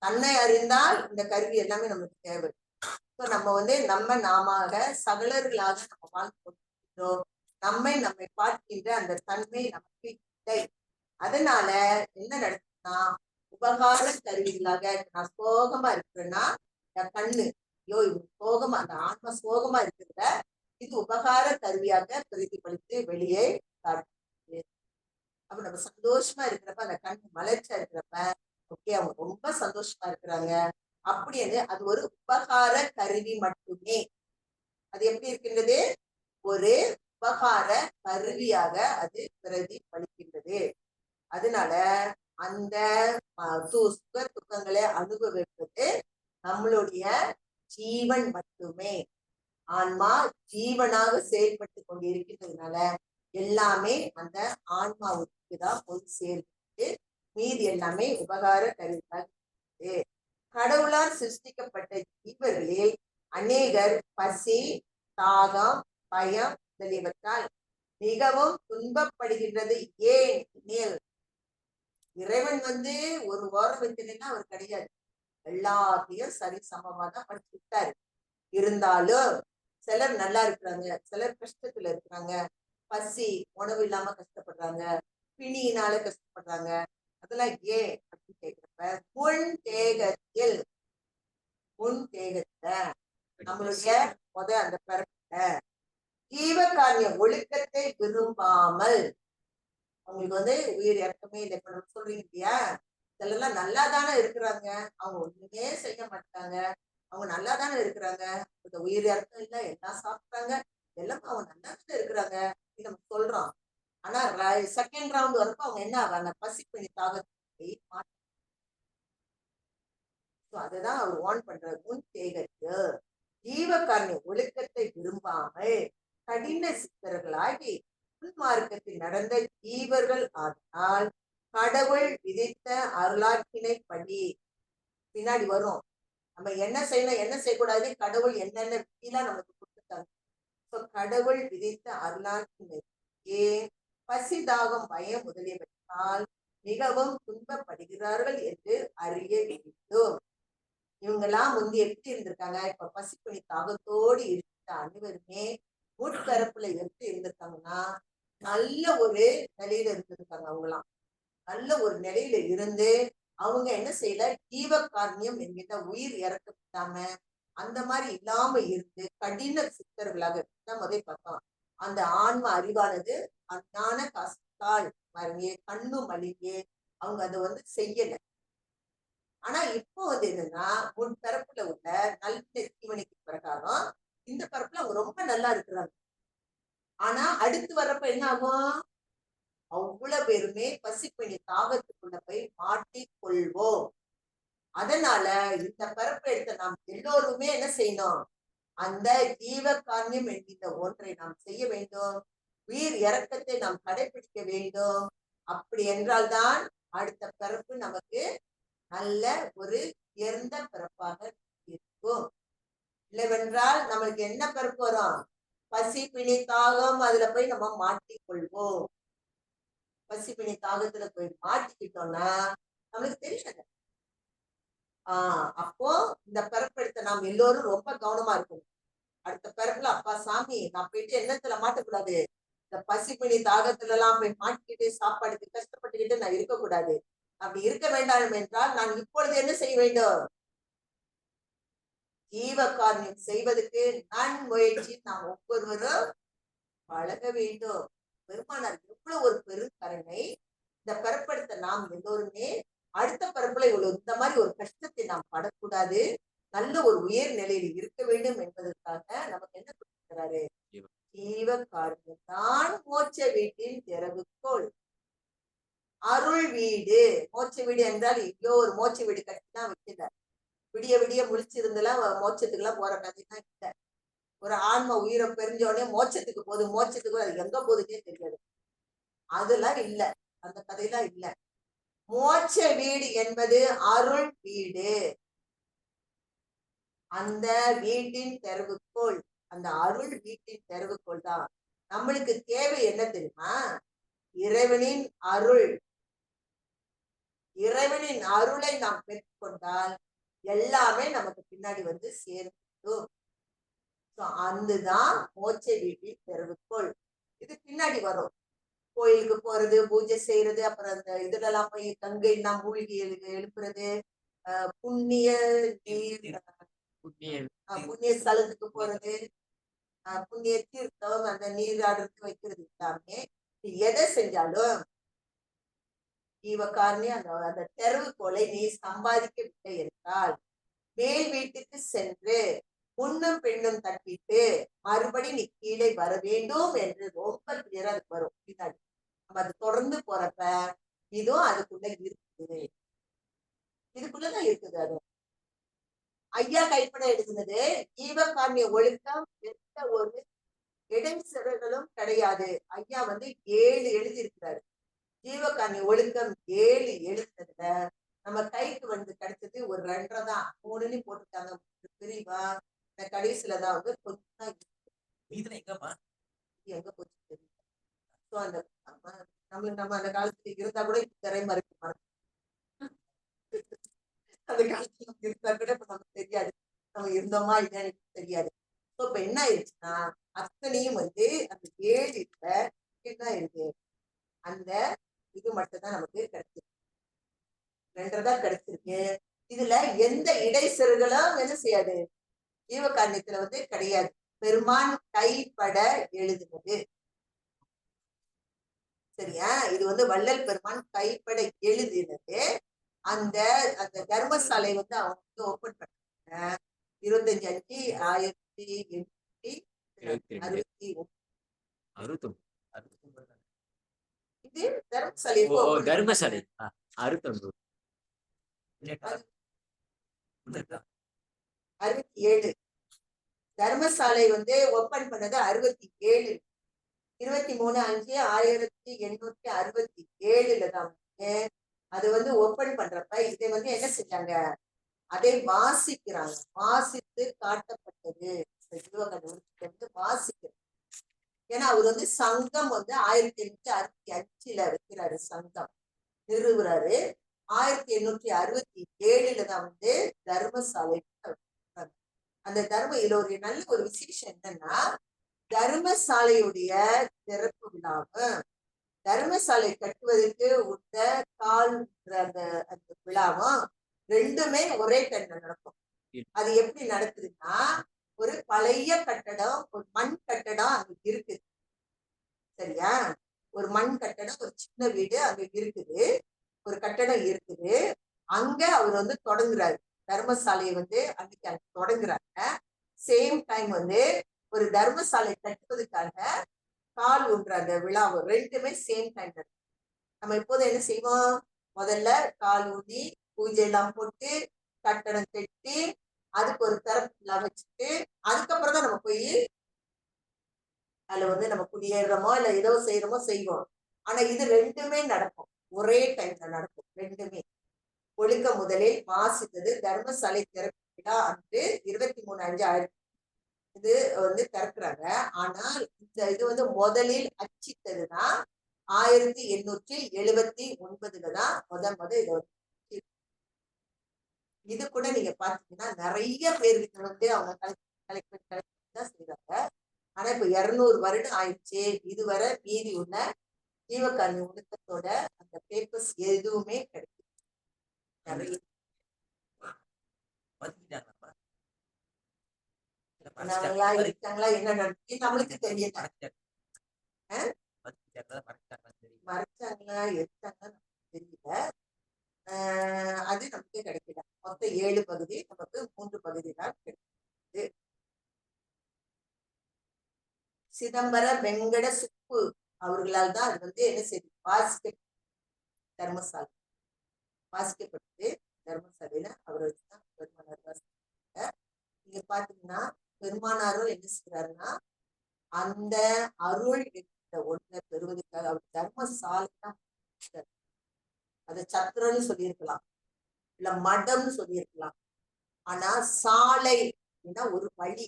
தன்னை அறிந்தால் இந்த கருவி எல்லாமே நமக்கு தேவை. நம்ம வந்து நாம சகலர்களாக நம்ம வாழ்ந்து கொண்டிருக்கிறோம். நம்மை பார்க்கின்ற அந்த தன்மை நமக்கு இல்லை. அதனால என்ன நடக்குதுன்னா உபகார கருவிகளாக நான் சோகமா இருக்கிறேன்னா என் கண்ணு ஐயோ சோகமா அந்த ஆன்மா சோகமா இருக்கிறத இது உபகார கருவியாக பிரதிபலித்து வெளியே காட்டுது. அப்ப நம்ம சந்தோஷமா இருக்கிறப்ப அந்த கண் மலர்ச்சியா இருக்கிறப்ப ஓகே அவங்க ரொம்ப சந்தோஷமா இருக்கிறாங்க அப்படின்னு அது ஒரு உபகார கருவி மட்டுமே. அது எப்படி இருக்கின்றது? ஒரு உபகார கருவியாக அது பிரதிபலிக்கின்றது. அதனால அந்த சுக துக்கங்களை அனுபவிப்பது நம்மளுடைய ஜீவன் மட்டுமே. ஆன்மா ஜீவனாக செயல்பட்டு கொண்டு இருக்கின்றதுனால எல்லாமே அந்த ஆன்மாவுக்கு தான் போய் சேர்ந்து மீதி எல்லாமே உபகார கருவிகளாக. கடவுளால் சிருஷ்டிக்கப்பட்ட ஜீவர்களில் அநேகர் பசி, தாகம், பயம் முதலியவற்றால் மிகவும் துன்பப்படுகின்றது. ஏன்? இறைவன் வந்து ஒரு ஓரம் வைக்கலைன்னா அவர் கிடையாது. எல்லாத்தையும் சரி சமமா தான் படிச்சுட்டாரு. இருந்தாலும் சிலர் நல்லா இருக்கிறாங்க, சிலர் கஷ்டத்துல இருக்கிறாங்க. பசி, உணவு இல்லாம கஷ்டப்படுறாங்க, பிணியினால கஷ்டப்படுறாங்க. அதெல்லாம் ஏன் அப்படின்னு கேட்கிறப்ப முன் தேகத்துல நம்மளுடைய அந்த பிறப்புல ஜீவகாரிய ஒழுக்கத்தை விரும்பாமல் அவங்களுக்கு வந்து உயிர் இறக்கமே இல்லை. இப்ப நம்ம சொல்றீங்க இல்லையா, இதெல்லாம் நல்லா தானே இருக்கிறாங்க, அவங்க ஒண்ணுமே செய்ய மாட்டாங்க, அவங்க நல்லா தானே இருக்கிறாங்க, இந்த உயிர் இறக்கம் இல்லை, எல்லாம் சாப்பிட்டாங்க, எல்லாம் அவங்க நல்லா தானே இருக்கிறாங்க நம்ம சொல்றோம். ஆனா செகண்ட் ரவுண்ட் வரப்ப அவங்க என்ன ஆவாங்க? பசி பண்ணி தாகத்தை அதுதான் அவர் வார்ன் பண்றாரு. முன் தேகத்து ஜீவகாரணிய ஒழுக்கத்தை விரும்பாமல் கடின சித்தர்களாகி மார்க்கத்தில் நடந்த ஜீவர்கள் ஆதலால் கடவுள் விதித்த அருளாக்கினை படி. பின்னாடி வரும் நம்ம என்ன செய்யணும் என்ன செய்யக்கூடாது, கடவுள் என்னென்ன விதிலாம் நமக்கு கொடுத்துட்டாங்க. கடவுள் விதித்த அருளாக்கினை ஏன் பசி தாகம் பயம் முதலியவற்றால் மிகவும் துன்பப்படுகிறார்கள் என்று அறிய வேண்டும். இவங்கெல்லாம் முந்தி எப்படி இருந்திருக்காங்க, இப்ப பசிப்பணி தாகத்தோடு இருந்த அனைவருமே முற்பரப்புல எப்படி இருந்திருக்காங்கன்னா நல்ல ஒரு நிலையில இருந்திருக்காங்க. அவங்களாம் நல்ல ஒரு நிலையில இருந்து அவங்க என்ன செய்யல, ஜீவகாரணியம் என்கிட்ட உயிர் இறக்கப்படாம அந்த மாதிரி இல்லாம இருந்து கடின சித்தர்களாக முதல் பார்த்தோம். அந்த ஆன்ம அறிவானது அஞ்ஞான கஷ்டால் மருங்கே கண்ணு மலிங்கே அவங்க அதை வந்து செய்யல. ஆனா இப்போ வந்து என்னன்னா முன்பரப்புல உள்ள நல்ல ஜீவனுக்கு பிரகாரம் இந்த பரப்புல அவங்க ரொம்ப நல்லா இருக்கிறாங்க. ஆனா அடுத்து வர்றப்ப என்ன ஆகும், அவ்வளவு பேருமே பசிப்பணி தாகத்துக்குள்ள போய் மாட்டிக்கொள்வோம். அதனால இந்த பரப்பு எடுத்த நாம் எல்லோருமே என்ன செய்யணும், அந்த ஜீவகாரண்யம் என்கின்ற ஒன்றை நாம் செய்ய வேண்டும். உயிர் இறக்கத்தை நாம் கடைபிடிக்க வேண்டும். அப்படி என்றால்தான் அடுத்த பிறப்பு நமக்கு நல்ல ஒரு உயர்ந்த பிறப்பாக இருக்கும். இல்லவென்றால் நம்மளுக்கு என்ன பிறப்பு வரும், பசி பிணி தாகம் அதுல போய் நம்ம மாட்டிக்கொள்வோம். பசி பிணி தாகத்துல போய் மாட்டிக்கிட்டோம்னா நம்மளுக்கு தெரியாது. அப்போ இந்த பிறப்பெடுத்த நாம் எல்லோரும் ரொம்ப கவனமா இருக்கணும். அடுத்த பிறப்புல அப்பா சாமி நான் போயிட்டு என்னத்துல மாட்டக்கூடாது, இந்த பசி பிணி தாகத்துல எல்லாம் போய் மாட்டிக்கிட்டு சாப்பாடுக்கு கஷ்டப்பட்டுக்கிட்டு நான் இருக்கக்கூடாது. அப்படி இருக்க வேண்டாம் என்றால் நான் இப்பொழுது என்ன செய்ய வேண்டும், ஜீவகாரணியம் செய்வதற்கு நான் முயற்சி நாம் ஒவ்வொருவரும் பழக வேண்டும். பெருமானார் எவ்வளவு ஒரு பெருங்கருணை. இந்த பிறப்பெடுத்த நாம் எல்லோருமே அடுத்த பிறப்புல இவ்வளவு இந்த மாதிரி ஒரு கஷ்டத்தை நாம் படக்கூடாது, நல்ல ஒரு உயர் நிலையில் இருக்க வேண்டும் என்பதற்காக நமக்கு என்ன கொடுக்கிறாரு, ஜீவகாரணியம் தான் மோட்ச வீட்டின் திறவுகோள். அருள் வீடு, மோட்ச வீடு என்றால் எங்கேயோ ஒரு மோட்ச வீடு கட்டிதான் வைக்கல. விடிய விடிய முழிச்சிருந்தெல்லாம் மோட்சத்துக்கு எல்லாம் போற கதைதான் இல்லை. ஒரு ஆன்ம உயிரை பெரிஞ்சோடனே மோட்சத்துக்கு போகுது, மோட்சத்துக்கு அது எங்க போகுதுன்னே தெரியாது. அதெல்லாம் இல்ல, அந்த கதையெல்லாம் இல்ல. மோட்ச வீடு என்பது அருள் வீடு. அந்த வீட்டின் திறவுகோள், அந்த அருள் வீட்டின் திறவுகோள் தான். நம்மளுக்கு தேவை என்ன தெரியுமா, இறைவனின் அருள். இறைவனின் அருளை நாம் பெற்றுக்கொண்டால் எல்லாமே நமக்கு பின்னாடி வந்து சேர்ந்துடும். அதுதான் மோட்ச வீட்டின் திறவுகோள். இது பின்னாடி வரும். கோயிலுக்கு போறது, பூஜை செய்யறது, அப்புறம் அந்த இதுல எல்லாம் போய் கங்கை எல்லாம் மூழ்கி எழுப்புறது, புண்ணிய நீர் புண்ணிய ஸ்தலத்துக்கு போறது, புண்ணிய தீர்த்தம் அந்த நீராடுறதுக்கு வைக்கிறது எல்லாமே எதை செஞ்சாலும் ஜீவகாரணி அந்த தெருவுகோளை நீ சம்பாதிக்கவில்லை என்றால் மேல் வீட்டுக்கு சென்று முன்னும் பெண்ணும் தட்டிட்டு மறுபடி நீ கீழே வர வேண்டும் என்று ரொம்ப கிளியரா அது வரும் பின்னாடி. நம்ம அது தொடர்ந்து போறப்ப இதுவும் அதுக்குள்ள இருக்குது, இதுக்குள்ளதான் இருக்குது. அது ஐயா கைப்பட எழுதுனது ஜீவகாரணிய ஒழுக்கம் எந்த ஒரு இடைச்செருகளும் கிடையாது. ஐயா வந்து 7 எழுதியிருக்கிறாரு. ஜீவகாரணிய ஒழுக்கம் 7 எழுதுனதுல நம்ம கைக்கு வந்து கிடைச்சது ஒரு 2.5 தான். 3ன்னு போட்டுட்டாங்க பிரிவா. இந்த கடைசியிலதான் வந்து கொஞ்சம் எங்க போச்சு தெரியல. அந்த நம்ம அந்த காலத்துல இருந்தா கூட திரைமறைக்க மாட்டோம். அந்த காலத்துல இருந்தா கூட இப்ப நமக்கு தெரியாது, நம்ம இருந்தோமா இல்லைன்னு தெரியாது. இப்ப என்ன ஆயிடுச்சுன்னா அத்தனையும் வந்து அந்த 7 என்ன இருக்கு, அந்த இது மட்டும் தான் நமக்கு கிடைச்சிருக்கு. 2.5 தான் கிடைச்சிருக்கு. இதுல எந்த இடைச்செருகளும் என்ன செய்யாது, ஜீவகாரணியத்துல வந்து கிடையாது. பெருமான் கைப்பட எழுதுனது சரியா, இது வந்து வள்ளல் பெருமான் கைப்பட எழுதினது. அந்த அந்த தர்மசாலை வந்து அவங்க வந்து ஓபன் பண்ணாங்க 25/5/1869. இது தர்மசாலை தர்மசாலை 69. 67. தர்மசாலை வந்து ஓபன் பண்ணது 67. 23/5/1867 தான் அது வந்து ஓபன் பண்றப்ப இதை வந்து என்ன செஞ்சாங்க, அதை வாசிக்கிறாங்க. வாசித்து காட்டப்பட்டது வாசிக்கிறது. ஏன்னா அவர் வந்து சங்கம் வந்து 1865 வைக்கிறாரு, சங்கம் நிறுவுறாரு. 1867 தான் வந்து தர்மசாலை. அந்த இதுல ஒரு நல்ல ஒரு விசேஷம் என்னன்னா, தர்மசாலையுடைய திறப்பு விழாவும் தர்மசாலை கட்டுவதற்கு உள்ள கால் அந்த அந்த விழாவும் ரெண்டுமே ஒரே டைம்ல நடக்கும். அது எப்படி நடக்குதுன்னா, ஒரு பழைய கட்டடம், ஒரு மண் கட்டடம் அங்க இருக்குது. சரியா? ஒரு மண் கட்டடம், ஒரு சின்ன வீடு அங்க இருக்குது, ஒரு கட்டடம் இருக்குது. அங்க அவர் வந்து தொடங்குறாரு தர்மசாலையை வந்து அன்னைக்கு அங்க தொடங்குறாங்க. சேம் டைம் வந்து ஒரு தர்மசாலை கட்டுவதற்காக கால் ஊன்ற அந்த விழாவும் ரெண்டுமே சேம் டைம் நடக்கும். நம்ம இப்போது என்ன செய்வோம், முதல்ல கால் ஊதி பூஜை எல்லாம் போட்டு கட்டடம் கட்டி அதுக்கு ஒரு திறப்பு விழா வச்சுட்டு அதுக்கப்புறம் தான் நம்ம போய் அதுல வந்து நம்ம குடியேறோமோ இல்ல ஏதோ செய்வோம். ஆனா இது ரெண்டுமே நடக்கும், ஒரே டைம்ல நடக்கும் ரெண்டுமே. ஒழுக்க முதலில் வாசித்தது தர்மசாலை திறப்பு விழா அன்று 23/5/1000 இது வந்து திறக்கிறாங்க. ஆனால் இந்த இது வந்து முதலில் அச்சிட்டதுன்னா 1879 தான் இதை வந்து இது கூட நீங்க பாத்தீங்கன்னா நிறைய பேருக்கு வந்து அவங்க கலெக்ட் தான் செய்யறாங்க. ஆனா இப்ப 200 வருடம் ஆயிடுச்சு, இதுவரை மீதி உள்ள ஜீவகாருண்ய ஒழுக்கத்தோட அந்த பேப்பர்ஸ் எதுவுமே கிடைக்கும். நிறைய இருக்காங்களா என்ன நடத்தி நம்மளுக்கு தெரியல. மறைச்சாங்களா எடுத்தாங்களா தெரியல. அது நமக்கு கிடைக்கல. மொத்தம் 7 பகுதி, நமக்கு 3 பகுதி தான் கிடைக்குது. சிதம்பர வெங்கட சுப்பு அவர்களால் தான் அது வந்து என்ன செய்யுது, தர்மசாலை வாசிக்கப்பட்டது. தர்மசாலையில அவர் வச்சுதான் பெருமானார் வாசிக்கிறாங்க. நீங்க பாத்தீங்கன்னா பெருமானாரும் என்ன செய்யறாருன்னா, அந்த அருள் என்ற ஒன்றை பெறுவதற்காக அவர் தர்மசாலை தான். அது சத்திரம்னு சொல்லியிருக்கலாம், இல்ல மடம்னு சொல்லியிருக்கலாம். ஆனா சாலை அப்படின்னா ஒரு வழி.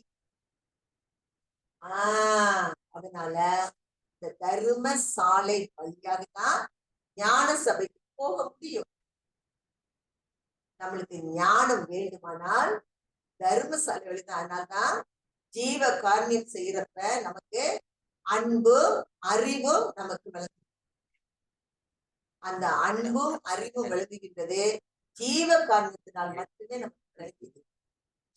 அதனால இந்த தர்ம சாலை வழியாக தான் ஞான சபைக்கு போக முடியும். நம்மளுக்கு ஞானம் வேண்டுமானால் தர்மசாலை வழிதான். அதனால்தான் ஜீவ காரியம் செய்யறப்ப நமக்கு அன்பும் அறிவும் நமக்கு விளங்கு. அந்த அன்பும் அறிவும் விளங்குகின்றது ஜீவ காரணத்தினால் மட்டுமே நமக்கு கிடைக்குது.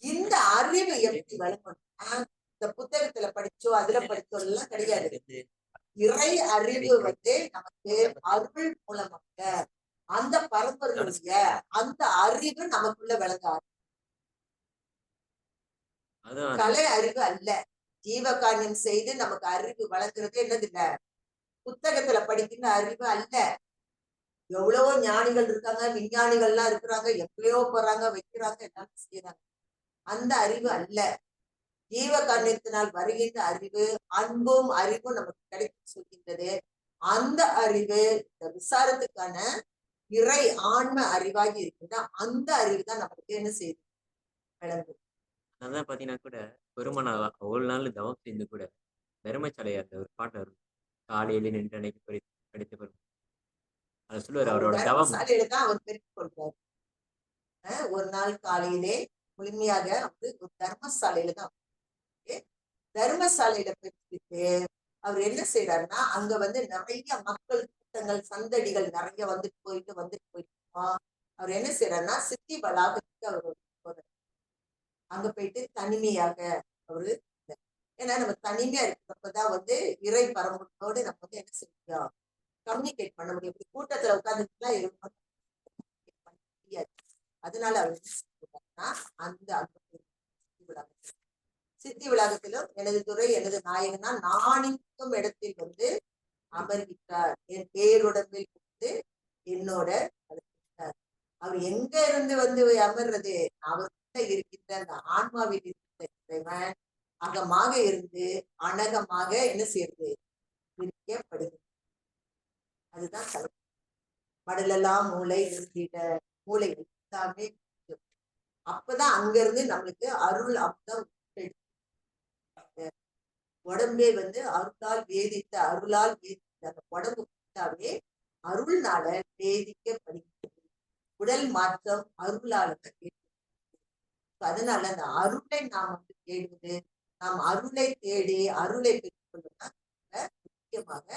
இந்த அறிவு எப்படி வழங்கணும்னா, இந்த புத்தகத்துல படிச்சோ அதுல படிச்சோ எல்லாம் கிடையாது. இறை அறிவு வந்து நமக்கு அருள் மூலமாக அந்த பரம்பரையுடைய அந்த அறிவு நமக்குள்ள விளங்காது. கலை அறிவு அல்ல. ஜீவகாரியம் செய்து நமக்கு அறிவு வளர்க்கிறது என்னது இல்ல, புத்தகத்துல படிக்கின்ற அறிவு அல்ல. எவ்வளவோ ஞானிகள் இருக்காங்க, விஞ்ஞானிகள் எல்லாம் இருக்கிறாங்க, எப்படியோ போறாங்க வைக்கிறாங்க, எல்லாமே செய்யறாங்க. அந்த அறிவு அல்ல. ஜீவகாரணத்தினால் வருகின்ற அறிவு அன்பும் அறிவும் நமக்கு கிடைக்கும் சொல்கின்றது. அந்த அறிவு இந்த விசாரத்துக்கான இறை ஆன்ம அறிவாகி இருக்கின்ற அந்த அறிவு தான் நமக்கு என்ன செய்யுது, விளங்கும். அதான் பாத்தீங்கன்னா கூட பெருமானார் ஒரு நாள் தவம் செய்து கூட தர்மசாலை அந்த ஒரு பாட்டு வரும், காலையில நின்று அன்னைக்கு படித்த பெரும் அதை சொல்லுவார். அவரோட தவம் தான் அவர் பெற்றுக் கொள்றாரு. ஒரு நாள் காலையிலே முழுமையாக வந்து ஒரு தர்மசாலையில தான் தர்மசாலையில பெற்றுக்கிட்டு அவர் என்ன செய்யறாருன்னா, அங்க வந்து நிறைய மக்கள் கூட்டங்கள் சந்தடிகள் நிறைய வந்துட்டு போயிட்டு அவர் என்ன செய்யறாருன்னா சித்தி வளாகத்துக்கு அவர் போறாரு. அங்க போயிட்டு தனிமையாக அவரு, ஏன்னா நம்ம தனிமையா இருக்கிறப்பதான் வந்து இறை பரம்பரோடு நம்ம வந்து என்ன செய்ய கம்யூனிகேட் பண்ண முடியும். இப்படி கூட்டத்துல உட்கார்ந்துட்டுலாம் இருக்கும் முடியாது. அதனால அவர் என்ன சொல்றாருன்னா, அந்த சித்தி விளாகத்திலும் எனது துறை எனது நாயகனா நானிக்கும் இடத்தில் வந்து அமர்கின்றார், என் பேருடம்பில் வந்து என்னோட அவர் எங்க இருந்து வந்து அமர்றது? அவர்கிட்ட இருக்கின்ற அந்த ஆன்மாவில் இருக்கின்ற இறைவன் அகமாக இருந்து அனகமாக என்ன செய்யுது? பிரிக்கப்படுகிறது. அதுதான் தலைப்பு. மடலெல்லாம் மூளை நிறுத்திட மூளை எல்லாமே அப்பதான் அங்க இருந்து நம்மளுக்கு அருள் அப்பதான் உடம்பே வந்து அருளால் வேதித்த அருளால் வேதித்த அந்த உடம்பு ஃபுல்லாவே அருள்னால வேதிக்கப்படுகிறது. உடல் மாற்றம் அருளால் அதனால அந்த அருளை நாம் வந்து தேடுவது, நாம் அருளை தேடி அருளை பெற்றுக்கொள்வதுதான் முக்கியமாக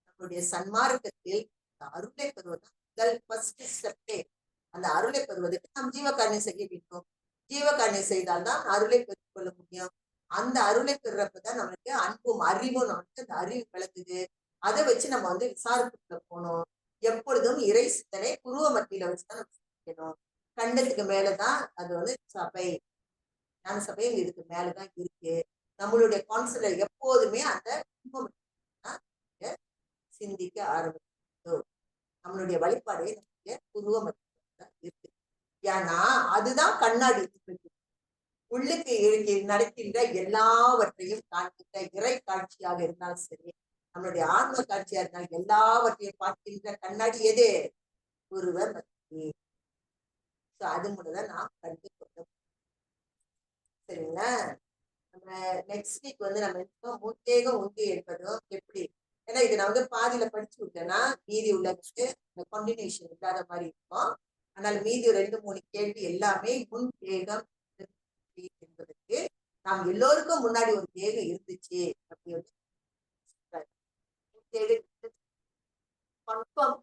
நம்முடைய சன்மார்க்கத்தில் அருளை பெறுவதுதான் முதல் ஃபர்ஸ்ட் ஸ்டெப்பே. அந்த அருளை பெறுவதற்கு நாம் ஜீவகாரணை செய்ய வேண்டும். ஜீவகாரணை செய்தால்தான் அருளை பெற்றுக்கொள்ள முடியும். அந்த அருளை பெறுறப்பதான் நம்மளுக்கு அன்பும் அறிவும் நம்மளுக்கு அந்த அறிவு விளக்குது. அதை வச்சு நம்ம வந்து விசாரத்துக்குள்ள போகணும். எப்பொழுதும் இறை சிந்தனை புருவ மத்தியில வச்சுதான் நம்ம சிந்திக்கணும். கண்டத்துக்கு மேலதான் அது வந்து சபை, ஞான சபை இதுக்கு மேலதான் இருக்கு. நம்மளுடைய கான்செப்ட் எப்போதுமே அந்த சிந்திக்க ஆரம்பிக்கும். நம்மளுடைய வழிபாடே நம்முடைய புருவ மத்தியில தான் இருக்கு. ஏன்னா அதுதான் கண்ணாடி. உள்ளுக்கு நடக்கின்ற எல்லாவற்றையும் காண்கின்ற இறை காட்சியாக இருந்தாலும் சரி, நம்மளுடைய ஆன்ம காட்சியா இருந்தாலும் எல்லாவற்றையும் பார்க்கின்ற கண்ணாடி எது? புருவ மத்தி. அது மட்டும்தான் நாம் கண்டு கொள்ள. சரிங்களா? நம்ம நெக்ஸ்ட் வீக் வந்து நம்ம முத்தேகம் உண்டு என்பதும் எப்படி, ஏன்னா இது நான் வந்து பாதியில படிச்சு விட்டேன்னா மீதி உள்ளதுக்கு இந்த கண்டினியூஷன் இல்லாத மாதிரி இருக்கும். ஆனால் மீதி 2-3 கேள்வி எல்லாமே முன் தேகம் என்பதற்கு நாம் எல்லோருக்கும் முன்னாடி ஒரு தேகம் இருந்துச்சு அப்படி வந்து கன்ஃபார்ம்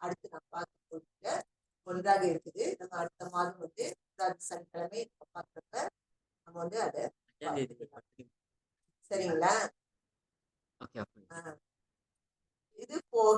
அடுத்து நான் பார்க்க ஒன்றாக இருக்குது. நம்ம அடுத்த மாதம் வந்து சனிக்கிழமை பார்க்கறப்ப நம்ம வந்து அதை சரிங்களா? இது போக